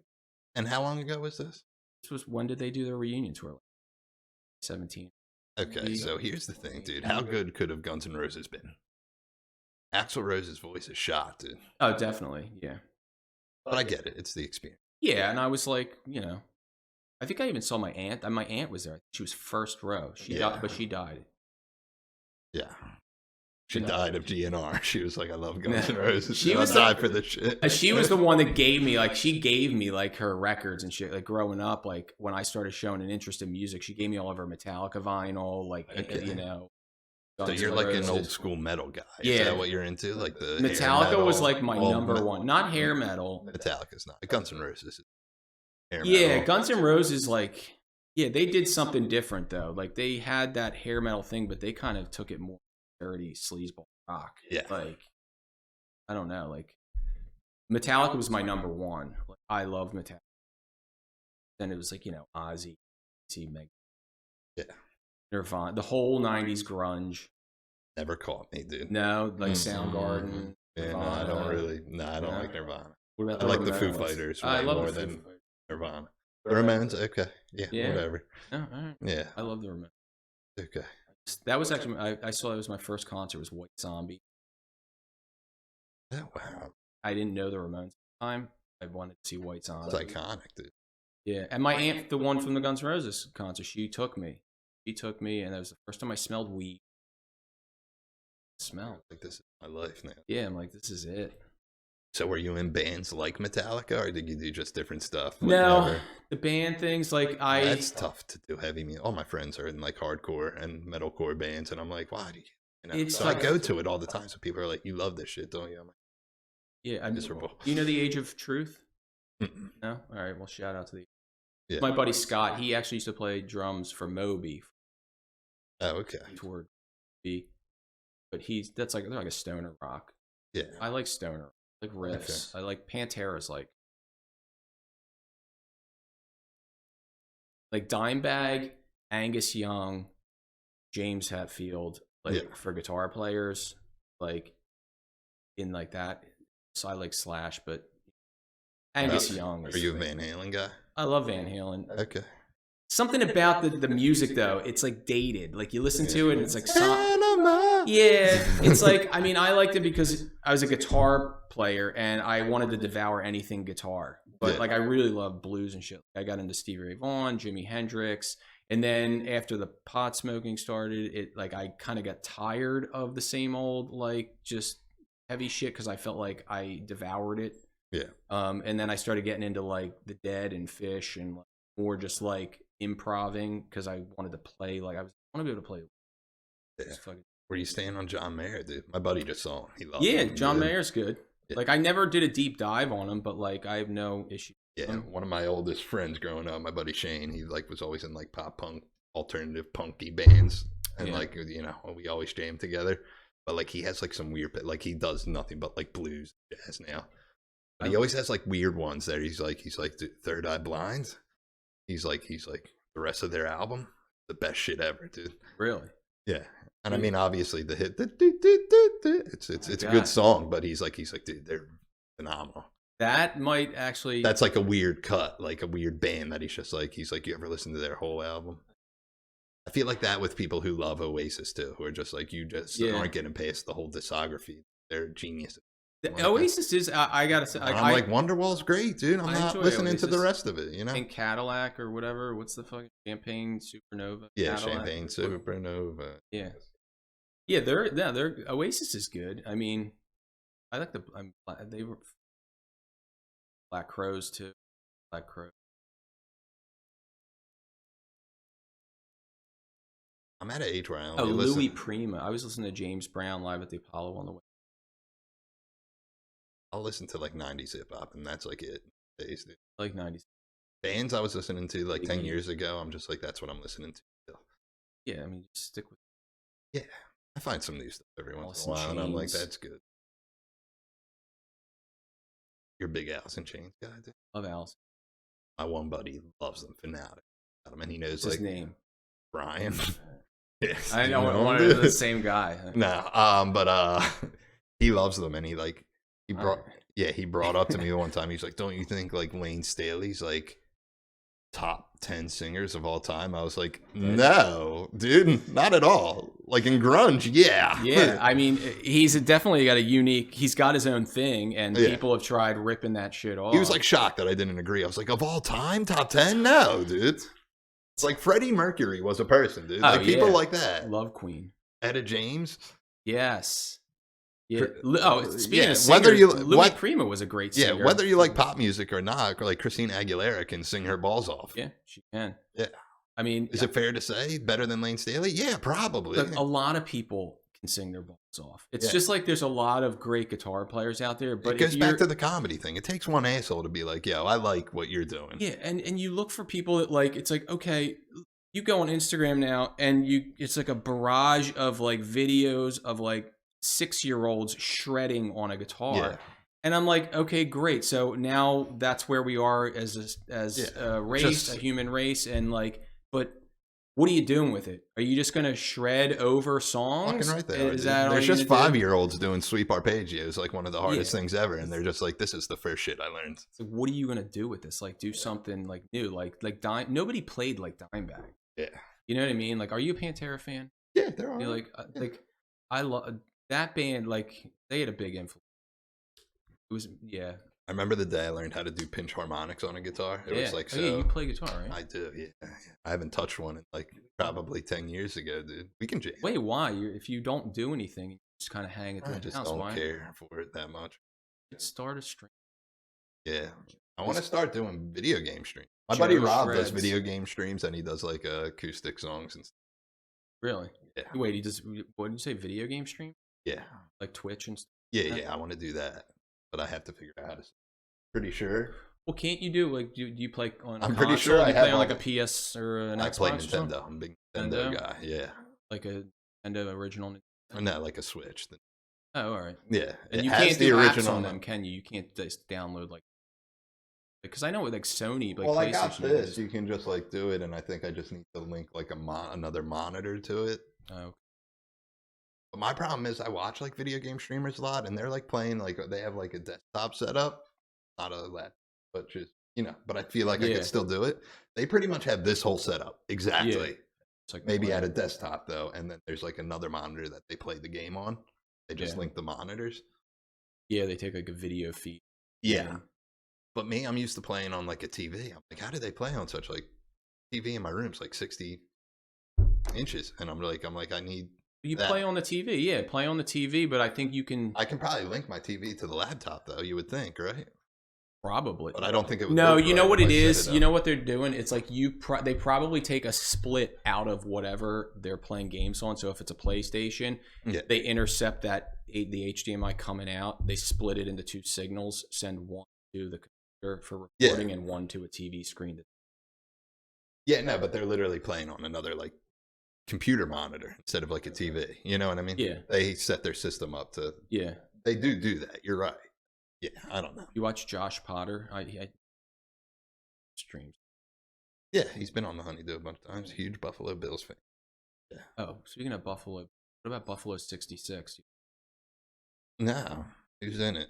and how long ago was this? This was, when did they do their reunion tour? Like 17. Okay, so here's the thing, dude. How good could have Guns N' Roses been? Axl Rose's voice is shot, dude. Oh, definitely. Yeah. But I get it. It's the experience. Yeah. And I was like, you know, I think I even saw my aunt. And my aunt was there. She was first row. She died, but she died. Yeah. She died of GNR. She was like, I love Guns N' Roses. She was died for this shit. She was the one that gave me, like, she gave me, like, her records and shit. Like, growing up, like, when I started showing an interest in music, she gave me all of her Metallica vinyl, like, you know. So you're like an old school metal guy. Yeah. Is that what you're into? Like the Metallica was like my number one. Not hair metal. Metallica's not. Guns N' Roses. Yeah, Guns N' Roses, like, yeah, they did something different though. Like they had that hair metal thing, but they kind of took it more dirty sleazeball rock. Yeah, like I don't know. Like Metallica was my number one. Like I love Metallica. Then it was like, you know, Ozzy, Meg, Nirvana, the whole '90s grunge. Never caught me, dude. No, like Soundgarden. Yeah, no, I don't really. No, I don't like Nirvana. What about I like the Foo Fighters way more than Nirvana. The Ramones, okay, yeah, whatever. Oh, all right. Yeah, I love the Ramones. Okay, that was actually I saw that was my first concert. Was White Zombie. Oh wow! I didn't know the Ramones at the time. I wanted to see White Zombie. It's iconic, dude. Yeah, and my aunt, the one from the Guns N' Roses concert, she took me. And that was the first time I smelled weed. Smell like this is my life now. Yeah, I'm like, this is it. So were you in bands like Metallica, or did you do just different stuff? No, the band things, like That's tough to do heavy music. All my friends are in like hardcore and metalcore bands, and I'm like, why do you know? So I go to it all the time. So people are like, you love this shit, don't you? I'm like, yeah, I'm miserable. You know the Age of Truth? No? All right, well, shout out to the... Yeah. My buddy Scott, he actually used to play drums for Moby. Oh, okay. Toward B. But they're like a stoner rock. Yeah. I like stoner. I like riffs. Okay. I like Pantera's like Dimebag, Angus Young, James Hetfield, for guitar players, like in like that. So I like Slash, but Angus Young. Are you a Van Halen guy? I love Van Halen. Okay. Something about the music though, it's like dated. Like you listen to it and it's like it's like, I mean, I liked it because I was a guitar player and I wanted to devour anything guitar. But like I really love blues and shit. I got into Stevie Ray Vaughan, Jimi Hendrix, and then after the pot smoking started, it like I kind of got tired of the same old like just heavy shit because I felt like I devoured it. Yeah. And then I started getting into like the Dead and Fish and like, more just like improving because I wanted to play like I want to be able to play. Yeah. Were you staying on John Mayer, dude? My buddy just saw him. He loved him. John Mayer's good. Yeah. Like I never did a deep dive on him, but like I have no issue. Yeah, one of my oldest friends growing up, my buddy Shane, he like was always in like pop punk, alternative punky bands, and like you know we always jammed together. But like he has like some weird, like he does nothing but like blues, jazz now. But he always has like weird ones there. He's like Third Eye Blind. He's like the rest of their album, the best shit ever, dude. Really? Yeah. And I mean, obviously the hit, it's a good song, but he's like, dude, they're phenomenal. That might actually. That's like a weird cut, like a weird band that he's like, you ever listen to their whole album? I feel like that with people who love Oasis too, who are just like, you just aren't getting past the whole discography. They're geniuses. The Oasis is, I gotta say, I'm like, Wonderwall's great, dude. I'm not listening Oasis. to the rest of it, you know? And Cadillac or whatever. What's the fucking Champagne Supernova? Yeah, Cadillac. Champagne Supernova. Yeah. Yeah, they're Oasis is good. I mean, I like they were Black Crows too. Black Crow. I'm at an age where I only Louis Prima. I was listening to James Brown live at the Apollo on the way. I'll listen to like 90s hip hop, and that's like it. Days, dude. Like 90s. Bands I was listening to like 10 years ago, I'm just like, that's what I'm listening to still. Yeah, I mean, just stick with it. Yeah, I find some new stuff every once in a while, and I'm like, that's good. You're a big Alice in Chains guy, dude. Love Alice. My one buddy loves them, fanatic. And he knows his name. Brian. Yes, I know one of the same guy. No, but he loves them, and he brought up to me one time. He's like, "Don't you think like Lane Staley's like top 10 singers of all time?" I was like, "No, dude, not at all. Like in grunge, yeah." Yeah, I mean, he's definitely got he's got his own thing, and people have tried ripping that shit off. He was like shocked that I didn't agree. I was like, "Of all time, top 10? No, dude." It's like Freddie Mercury was a person, dude. Like people like that. Love Queen. Etta James. Yes. Yeah. Speaking of singers, Louis Prima was a great singer. Yeah, whether you like pop music or not, like Christina Aguilera can sing her balls off. Yeah, she can. Yeah. I mean, is it fair to say better than Lane Staley? Yeah, probably. A lot of people can sing their balls off. It's just like there's a lot of great guitar players out there. But it goes back to the comedy thing. It takes one asshole to be like, yo, I like what you're doing. Yeah, and you look for people that like, it's like, okay, you go on Instagram now and it's like a barrage of like videos of like 6-year-olds shredding on a guitar. Yeah. And I'm like, okay, great. So now that's where we are as a race, a human race. And like, but what are you doing with it? Are you just going to shred over songs? Fucking right there. There's just 5-year-olds doing sweep arpeggios, like one of the hardest things ever. And they're just like, this is the first shit I learned. So what are you going to do with this? Like do something like new, like nobody played like Dimebag. Yeah. You know what I mean? Like, are you a Pantera fan? Yeah, there are. Like I love that band. Like they had a big influence. It was, I remember the day I learned how to do pinch harmonics on a guitar. It was like, yeah, you play guitar, right? I do, yeah. I haven't touched one in like probably 10 years ago, dude. We can jam. Wait, why? If you don't do anything, you just kind of hang it. I just don't care for it that much. Start a stream. Yeah, I want to start doing video game streams. My buddy Rob does video game streams, and he does like acoustic songs and stuff. Really? Yeah. Wait, he does. What did you say? Video game stream? Yeah. Like Twitch and stuff? Yeah. I want to do that, but I have to figure out how to. Pretty sure. Well, can't you do like do you play on? I'm pretty sure I play on like a PS or an Xbox. I play Nintendo. I'm a big Nintendo guy. Yeah. Like a Nintendo original. No, like a Switch. Oh, all right. Yeah, and you can't do apps on them, can you? You can't just download like. Because I know with like Sony, like I got this. You can just like do it, and I think I just need to link like another monitor to it. Oh. But my problem is I watch like video game streamers a lot, and they're like playing like they have like a desktop setup, not a laptop, but just But I feel like I could still do it. They pretty much have this whole setup exactly. Yeah. It's like maybe at a desktop though, and then there's like another monitor that they play the game on. They just link the monitors. Yeah, they take like a video feed. Yeah. But me, I'm used to playing on like a TV. I'm like, how do they play on such like TV in my room's like 60 inches? And I'm like, I need that. Play on the TV. Yeah, play on the TV, but I think you can. I can probably link my TV to the laptop though, you would think, right? Probably. But I don't think it would. No, you know what it is? You know what they're doing? It's like they probably take a split out of whatever they're playing games on. So if it's a PlayStation, they intercept the HDMI coming out. They split it into 2 signals, send one to the computer for recording and one to a TV screen. Yeah, no, but they're literally playing on another like computer monitor instead of like a TV. You know what I mean? Yeah. They set their system up to. Yeah. They do that. You're right. Yeah, I don't know. You watch Josh Potter? I streams. Yeah, he's been on the Honeydew a bunch of times. Huge Buffalo Bills fan. Yeah. Oh, speaking of Buffalo, what about Buffalo 66? No, who's in it?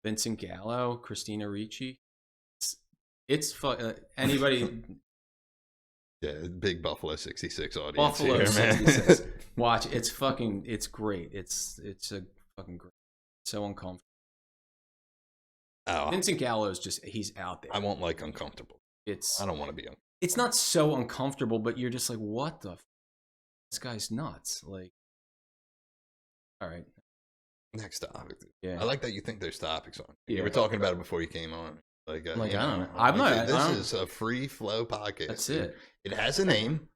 Vincent Gallo, Christina Ricci. It's anybody. Yeah, big Buffalo 66 audience Buffalo here, 66. man. Watch, it's great. It's a fucking great. So uncomfortable. Oh, Vincent Gallo's he's out there. I won't like uncomfortable. I don't want to be uncomfortable. It's not so uncomfortable, but you're just like, what the? This guy's nuts. Like, all right. Next topic. Yeah. I like that you think there's topics on. Yeah. You were talking about it before you came on. Like, I don't know. I'm not. This is a free flow podcast. That's it. It has a name,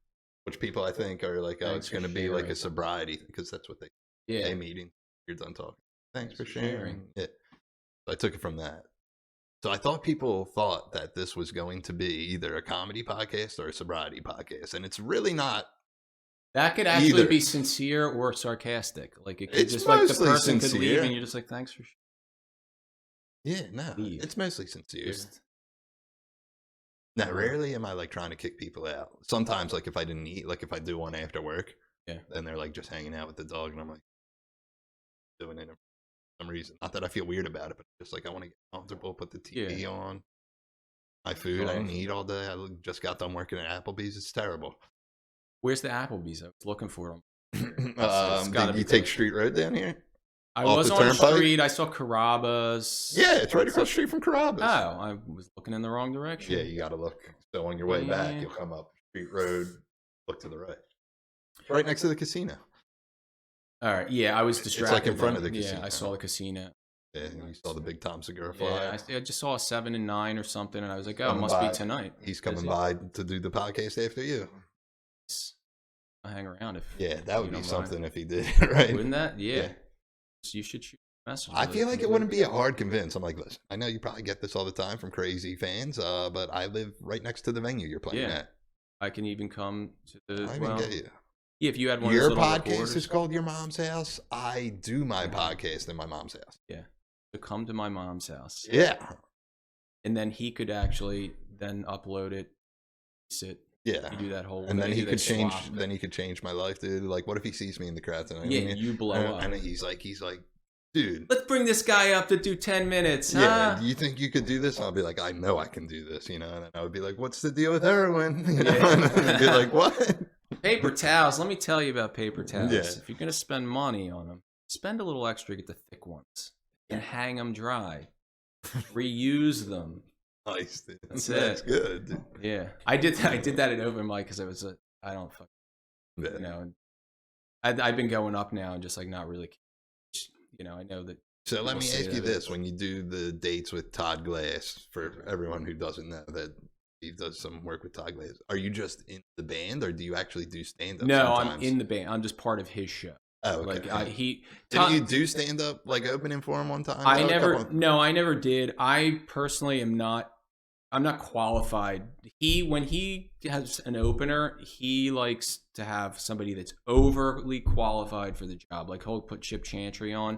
which people I think are like, oh, Thanks it's going to be like a sobriety, because that's what they say meeting. You're done talking. Thanks for sharing. Yeah. So I took it from that. So I thought people thought that this was going to be either a comedy podcast or a sobriety podcast, and it's really not. That could actually be sincere or sarcastic. Like it could just like the person could leave and you're just like, thanks for. Yeah, no, it's mostly sincere. Now, rarely am I like trying to kick people out. Sometimes, like if I didn't eat, like if I do one after work, then they're like just hanging out with the dog, and I'm like doing it for some reason. Not that I feel weird about it, but just like I want to get comfortable, put the TV on. My food, I didn't eat all day. I just got done working at Applebee's. It's terrible. Where's the Applebee's? I was looking for them. Did you take Street Road down here? I was on the street. I saw Carrabba's. Yeah, it's right across the street from Carrabba's. Oh, I was looking in the wrong direction. Yeah, you got to look. So on your way back, you'll come up Street Road, look to the right. Right next to the casino. All right. Yeah, I was distracted. It's like in front of the casino. Yeah, I saw the casino. Yeah, you saw the big Tom Segura flyer. Yeah, I just saw a 7 and 9 or something, and I was like, oh, it must be tonight. He's coming by to do the podcast after you. I'll hang around if. Yeah, that would be something if he did, right? Wouldn't that? Yeah. You should shoot messages. I feel like it wouldn't be a hard convince. I'm like, listen, I know you probably get this all the time from crazy fans, but I live right next to the venue you're playing at. I can even come to the. I can get you. Yeah, if you had one your of those podcast recorders. is called Your Mom's House. I do my podcast in my mom's house. Yeah, so come to my mom's house. Yeah, and then he could actually then upload it, sit. Yeah, you do that whole. And then he could change. Then he could change my life, dude. Like, what if he sees me in the crowd tonight? Yeah, you blow up. And he's like, dude, let's bring this guy up to do 10 minutes. Yeah, do you think you could do this? And I'll be like, I know I can do this, you know. And I would be like, what's the deal with heroin? You know? And I'd be like, what? Paper towels. Let me tell you about paper towels. Yeah. If you're gonna spend money on them, spend a little extra, get the thick ones, and hang them dry. Reuse them. Nice, dude. That's good. Dude. Yeah, I did that at open mic because I don't fuck, you know. I've been going up now and just like not really, you know. I know that. So let me ask you this: when you do the dates with Todd Glass, for everyone who doesn't know that he does some work with Todd Glass, are you just in the band or do you actually do stand up? No, sometimes? I'm in the band. I'm just part of his show. Oh, okay. Like did you do stand up like opening for him one time? I never did. I personally am not. I'm not qualified. When he has an opener, he likes to have somebody that's overly qualified for the job. Like he'll put Chip Chantry on,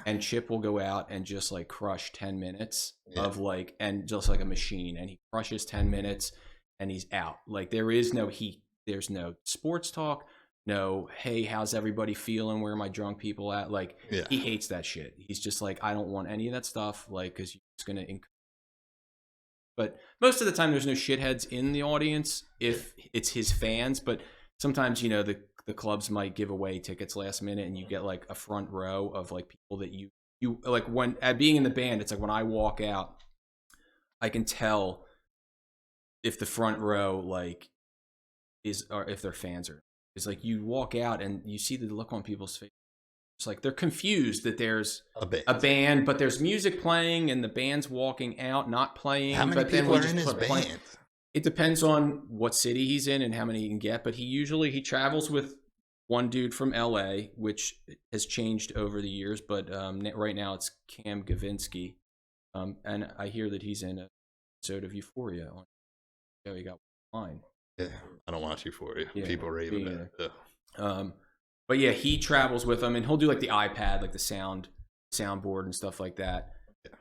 and Chip will go out and just like crush 10 minutes of like, and just like a machine, and he crushes 10 minutes and he's out. Like there's no sports talk. No, hey, how's everybody feeling? Where are my drunk people at? Like he hates that shit. He's just like, I don't want any of that stuff. Like, cause you're just going to But most of the time, there's no shitheads in the audience if it's his fans. But sometimes, you know, the clubs might give away tickets last minute, and you get like a front row of like people that you like. When at being in the band, it's like when I walk out, I can tell if the front row like is or if they're fans or it's like you walk out and you see the look on people's face. It's like they're confused that there's a band, but there's music playing and the band's walking out, not playing. How many people are in his band? It depends on what city he's in and how many he can get, but he travels with one dude from LA, which has changed over the years, but right now it's Cam Gavinsky. And I hear that he's in an episode of Euphoria. He got mine. Yeah, I don't watch Euphoria. Yeah, people rave about it. But yeah, he travels with them, and he'll do like the iPad, like the soundboard and stuff like that.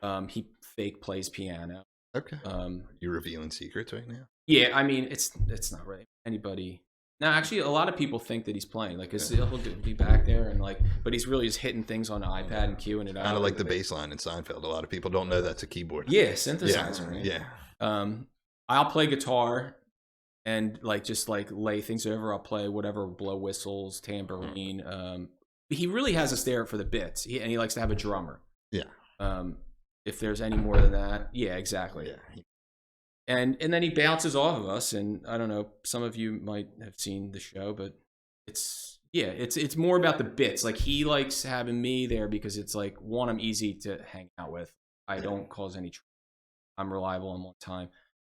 Yeah. He fake plays piano. Okay. You're revealing secrets right now? Yeah, I mean, it's not right. Anybody. Now, actually, a lot of people think that he's playing. Like, he'll be back there and like, but he's really just hitting things on the iPad and cueing it out. Kind of like the bass line in Seinfeld. A lot of people don't know that's a keyboard. Yeah, synthesizer. Yeah. Right? Yeah. I'll play guitar. and like just like lay things over. I'll play whatever, blow whistles, tambourine. He really has us there for the bits, and he likes to have a drummer. Yeah. If there's any more than that, yeah, exactly. Yeah. And then he bounces off of us, and I don't know, some of you might have seen the show, but it's more about the bits. Like he likes having me there because it's like, one, I'm easy to hang out with. I don't cause any trouble. I'm reliable, I'm on time.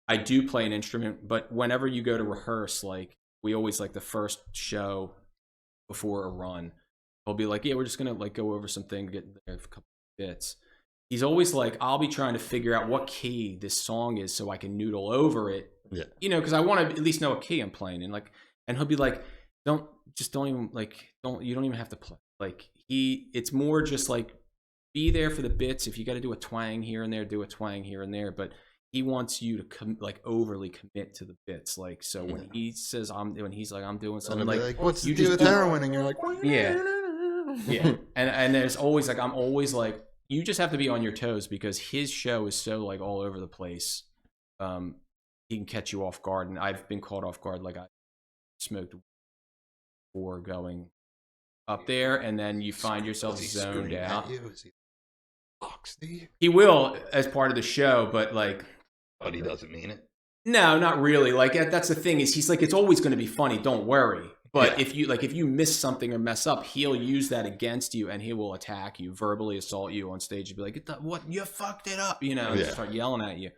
I do play an instrument, but whenever you go to rehearse, like we always like the first show before a run, he'll be like, yeah, we're just gonna like go over something, get there a couple of bits. He's always like, I'll be trying to figure out what key this song is so I can noodle over it. Yeah. You know, because I want to at least know what key I'm playing. And he'll be like, you don't even have to play. Like it's more just like, be there for the bits. If you got to do a twang here and there, do a twang here and there. But he wants you to overly commit to the bits. Like, so when he says I'm doing something, like what's the deal with heroin? And you're like, yeah. And there's always like, I'm always like, you just have to be on your toes because his show is so like all over the place. He can catch you off guard, and I've been caught off guard. Like I smoked before going up there, and then you find yourself zoned out. He will as part of the show, but like, but he doesn't mean it. No, not really. Like that's the thing is, he's like, it's always going to be funny. Don't worry. But if you miss something or mess up, he'll use that against you, and he will attack you, verbally assault you on stage, and be like, "What? You fucked it up!" You know, and start yelling at you.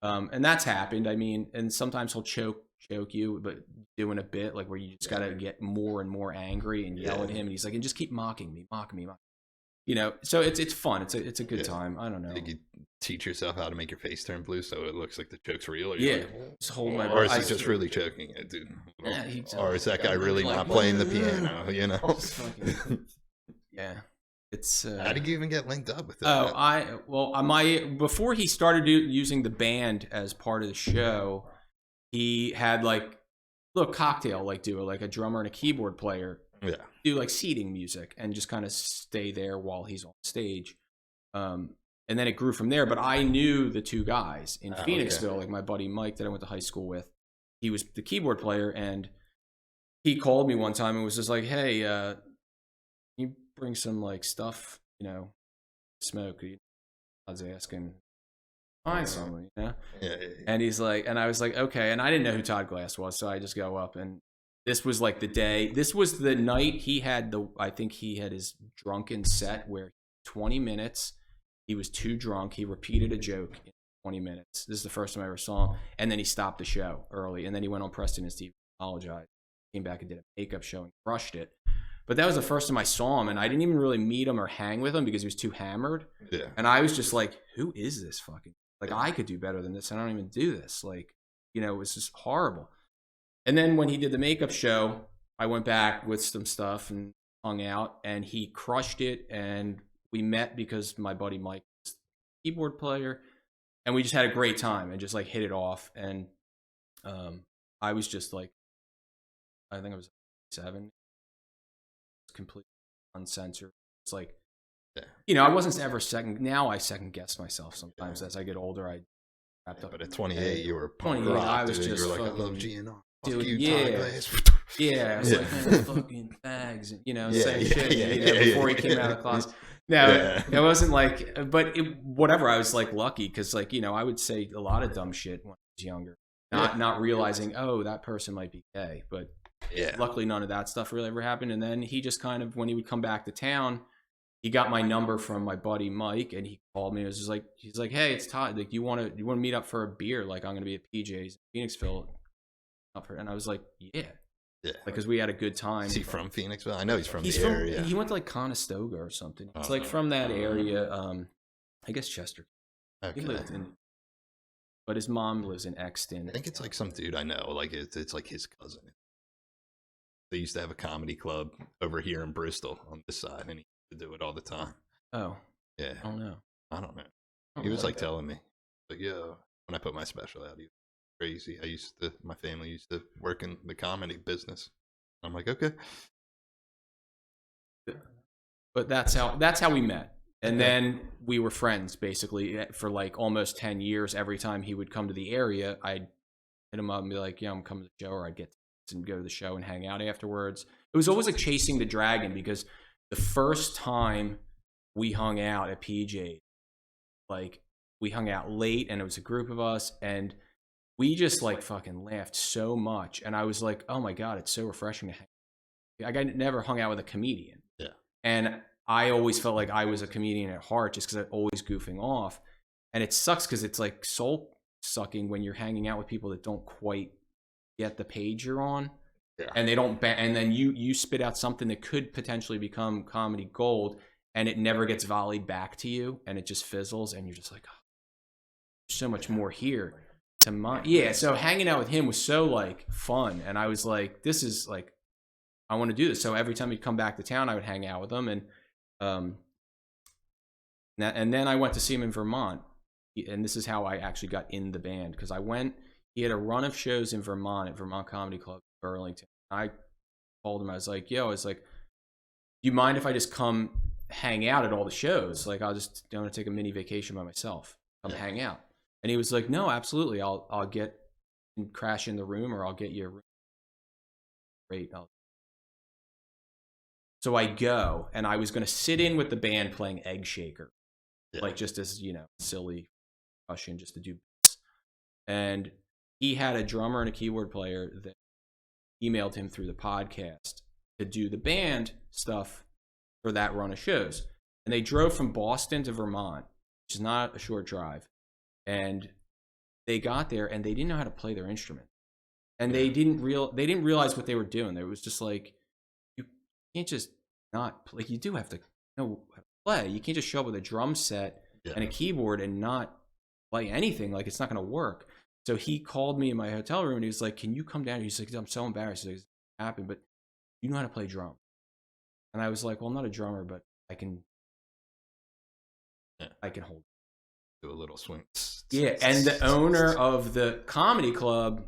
And that's happened. I mean, and sometimes he'll choke you, but doing a bit like where you just got to get more and more angry and yell at him, and he's like, "And just keep mocking me, mock me." You know, so it's fun. It's a good time. I don't know. Did you teach yourself how to make your face turn blue so it looks like the choke's real? Or just hold my. Or is he just really choking it, dude? Or is that guy really not playing the piano? You know? Yeah, it's. How did you even get linked up with that? Before he started using the band as part of the show, he had like a cocktail do like a drummer and a keyboard player. Yeah. Do like seating music and just kind of stay there while he's on stage. And then it grew from there. But I knew the two guys in Phoenixville, like my buddy Mike that I went to high school with. He was the keyboard player, and he called me one time and was just like, "Hey, can you bring some like stuff, smoke?" I was asking, find someone, Yeah. And he's like, and I was like, okay. And I didn't know who Todd Glass was, so I just go up, and this was like the day. This was the night he had I think he had his drunken set where 20 minutes, he was too drunk. He repeated a joke in 20 minutes. This is the first time I ever saw him. And then he stopped the show early. And then he went on Preston and Steve, apologized, came back and did a makeup show and crushed it. But that was the first time I saw him. And I didn't even really meet him or hang with him because he was too hammered. Yeah. And I was just like, who is this fucking, like, I could do better than this. I don't even do this. Like, it was just horrible. And then when he did the makeup show, I went back with some stuff and hung out, and he crushed it. And we met because my buddy Mike was the keyboard player, and we just had a great time and just like hit it off. And I was just like, I think I was 7, completely uncensored. It's like, I wasn't ever now I second guess myself sometimes as I get older. I wrapped up. But at 28, you were 28. I was just you were like, fucking, I love GNR. Dude, I was like, man, fucking bags, same shit, before he came out of the closet. No, it wasn't like, but whatever. I was like lucky because, like, I would say a lot of dumb shit when I was younger, not realizing, oh, that person might be gay. But luckily, none of that stuff really ever happened. And then he just kind of, when he would come back to town, he got my number from my buddy Mike, and he called me. It was just like, he's like, hey, it's Todd. Like, you want to meet up for a beer? Like, I'm going to be at PJ's in Phoenixville. And I was like, yeah, because we had a good time. Is he from Phoenixville? I know he's from the area. He went to like Conestoga or something. It's like from that area. I guess Chester. Okay. He lived in, but his mom lives in Exton. I think it's like some dude I know. Like it's like his cousin. They used to have a comedy club over here in Bristol on this side, and he used to do it all the time. Oh, yeah. I don't know. He was like telling me, like, yo, when I put my special out, he was crazy. My family used to work in the comedy business. I'm like, okay. But that's how we met. And then we were friends basically for like almost 10 years. Every time he would come to the area, I'd hit him up and be like, yeah, I'm coming to the show, or I'd get and go to the show and hang out afterwards. It was always like chasing the dragon, because the first time we hung out at PJ, like we hung out late and it was a group of us and we just like fucking laughed so much. And I was like, oh my God, it's so refreshing to hang. Like I never hung out with a comedian. Yeah. And I always felt like I was a comedian at heart just because I'm always goofing off. And it sucks because it's like soul sucking when you're hanging out with people that don't quite get the page you're on. Yeah. And they don't and then you spit out something that could potentially become comedy gold, and it never gets volleyed back to you, and it just fizzles, and you're just like, oh, there's so much more here to mine. Yeah, so hanging out with him was so like fun, and I was like, this is like, I want to do this. So every time he'd come back to town, I would hang out with him, and then I went to see him in Vermont, and this is how I actually got in the band, because he had a run of shows in Vermont at Vermont Comedy Club, Burlington. I called him. I was like, yo, it's like, do you mind if I just come hang out at all the shows? Like, I'm going to take a mini vacation by myself. Come hang out. And he was like, no, absolutely. I'll get and crash in the room, or I'll get you a room. Great. So I go, and I was going to sit in with the band playing Egg Shaker. Yeah. Like just as, silly percussion just to do bits. And he had a drummer and a keyboard player that emailed him through the podcast to do the band stuff for that run of shows. And they drove from Boston to Vermont, which is not a short drive. And they got there and they didn't know how to play their instrument. And they didn't realize what they were doing. It was just like, you can't just not play. You do have to know how to play. You can't just show up with a drum set and a keyboard and not play anything. Like, it's not going to work. So he called me in my hotel room and he was like, can you come down? He's like, I'm so embarrassed. It's happened, but you know how to play drum. And I was like, well, I'm not a drummer, but I can hold. Do a little swing. Yeah. And the owner of the comedy club,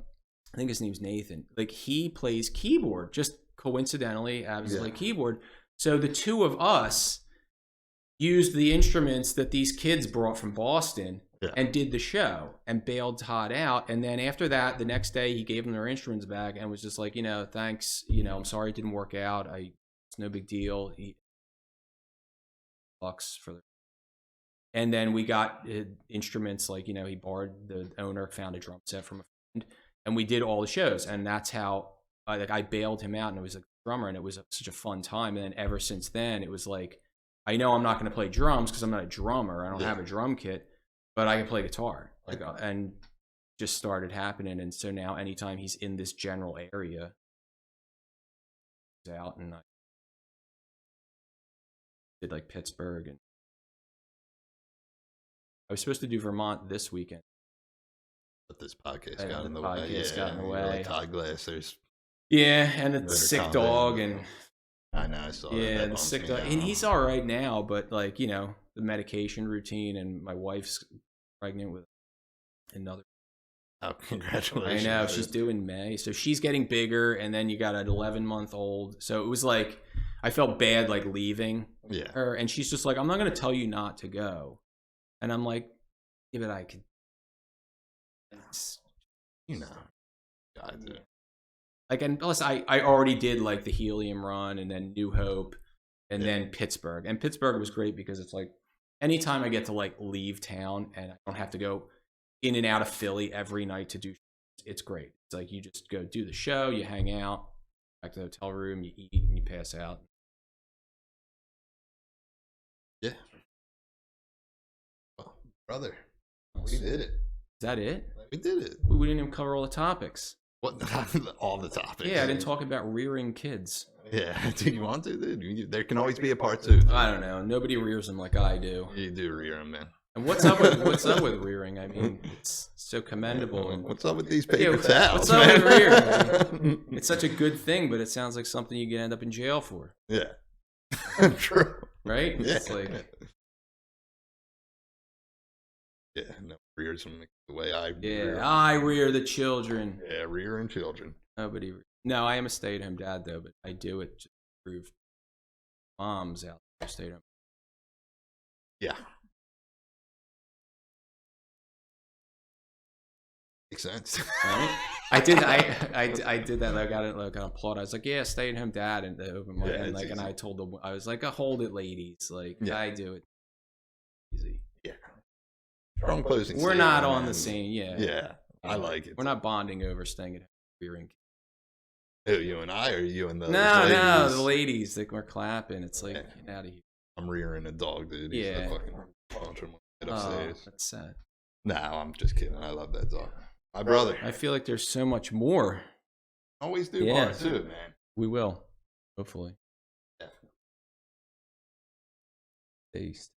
I think his name's Nathan, like he plays keyboard, just coincidentally, absolutely keyboard. So the two of us used the instruments that these kids brought from Boston and did the show and bailed Todd out. And then after that, the next day he gave them their instruments back and was just like, thanks, I'm sorry it didn't work out. It's no big deal. Bucks for the. And then we got instruments, like, he borrowed, the owner found a drum set from a friend, and we did all the shows. And that's how I bailed him out, and it was a drummer, and it was such a fun time. And then ever since then, it was like, I know I'm not going to play drums because I'm not a drummer. I don't have a drum kit, but I can play guitar. And just started happening. And so now anytime he's in this general area, he's out, and I did like Pittsburgh, and I was supposed to do Vermont this weekend. But this podcast got in the way. Got in the way. Like Todd Glaser's. Yeah, and the sick dog, and I know, I saw that. Yeah, the sick dog, and he's all right now, but like, the medication routine, and my wife's pregnant with another. Oh, congratulations! I know, she's due in May, so she's getting bigger, and then you got an 11-month-old. So it was like, I felt bad like leaving her, and she's just like, I'm not going to tell you not to go. And I'm like, yeah, but I could. God. Like, and plus, I already did like the Helium run, and then New Hope, and then Pittsburgh. And Pittsburgh was great because it's like, anytime I get to like leave town and I don't have to go in and out of Philly every night to do shows, it's great. It's like, you just go do the show, you hang out, back to the hotel room, you eat, and you pass out. Yeah. Brother, we did it. Is that it? We did it. We didn't even cover all the topics. What? All the topics. Yeah, I didn't talk about rearing kids. Yeah, do you want to, dude? There can always be a part 2. I don't know. Nobody rears them like I do. You do rear them, man. And what's up with rearing? I mean, it's so commendable. And what's up with these paper towels? What's up with rearing? Man? It's such a good thing, but it sounds like something you could end up in jail for. Yeah, true. Right? Yeah. It's like. Yeah, no, rears them the way I rear them. I rear the children. Yeah, rearing children. Nobody. No, I am a stay-at-home dad, though, but I do it to prove moms out there stay-at-home. Yeah. Makes sense. Right? I did that. I got an applaud. I was like, yeah, stay at home, dad, and open my and like, and I told them, I was like, hold it, ladies. Like, I do it easy. Yeah. Strong closing. We're not on the same. Yeah. Yeah. I like it. We're not bonding over staying at home. Who, you and I, or you and the no, the ladies. Like, we're clapping. It's like, get out of here. I'm rearing a dog, dude. He's Yeah. fucking punching my upstairs. That's sad. No, I'm just kidding. I love that dog. My brother. I feel like there's so much more. Always do more too, man. We will. Hopefully. Definitely. Taste.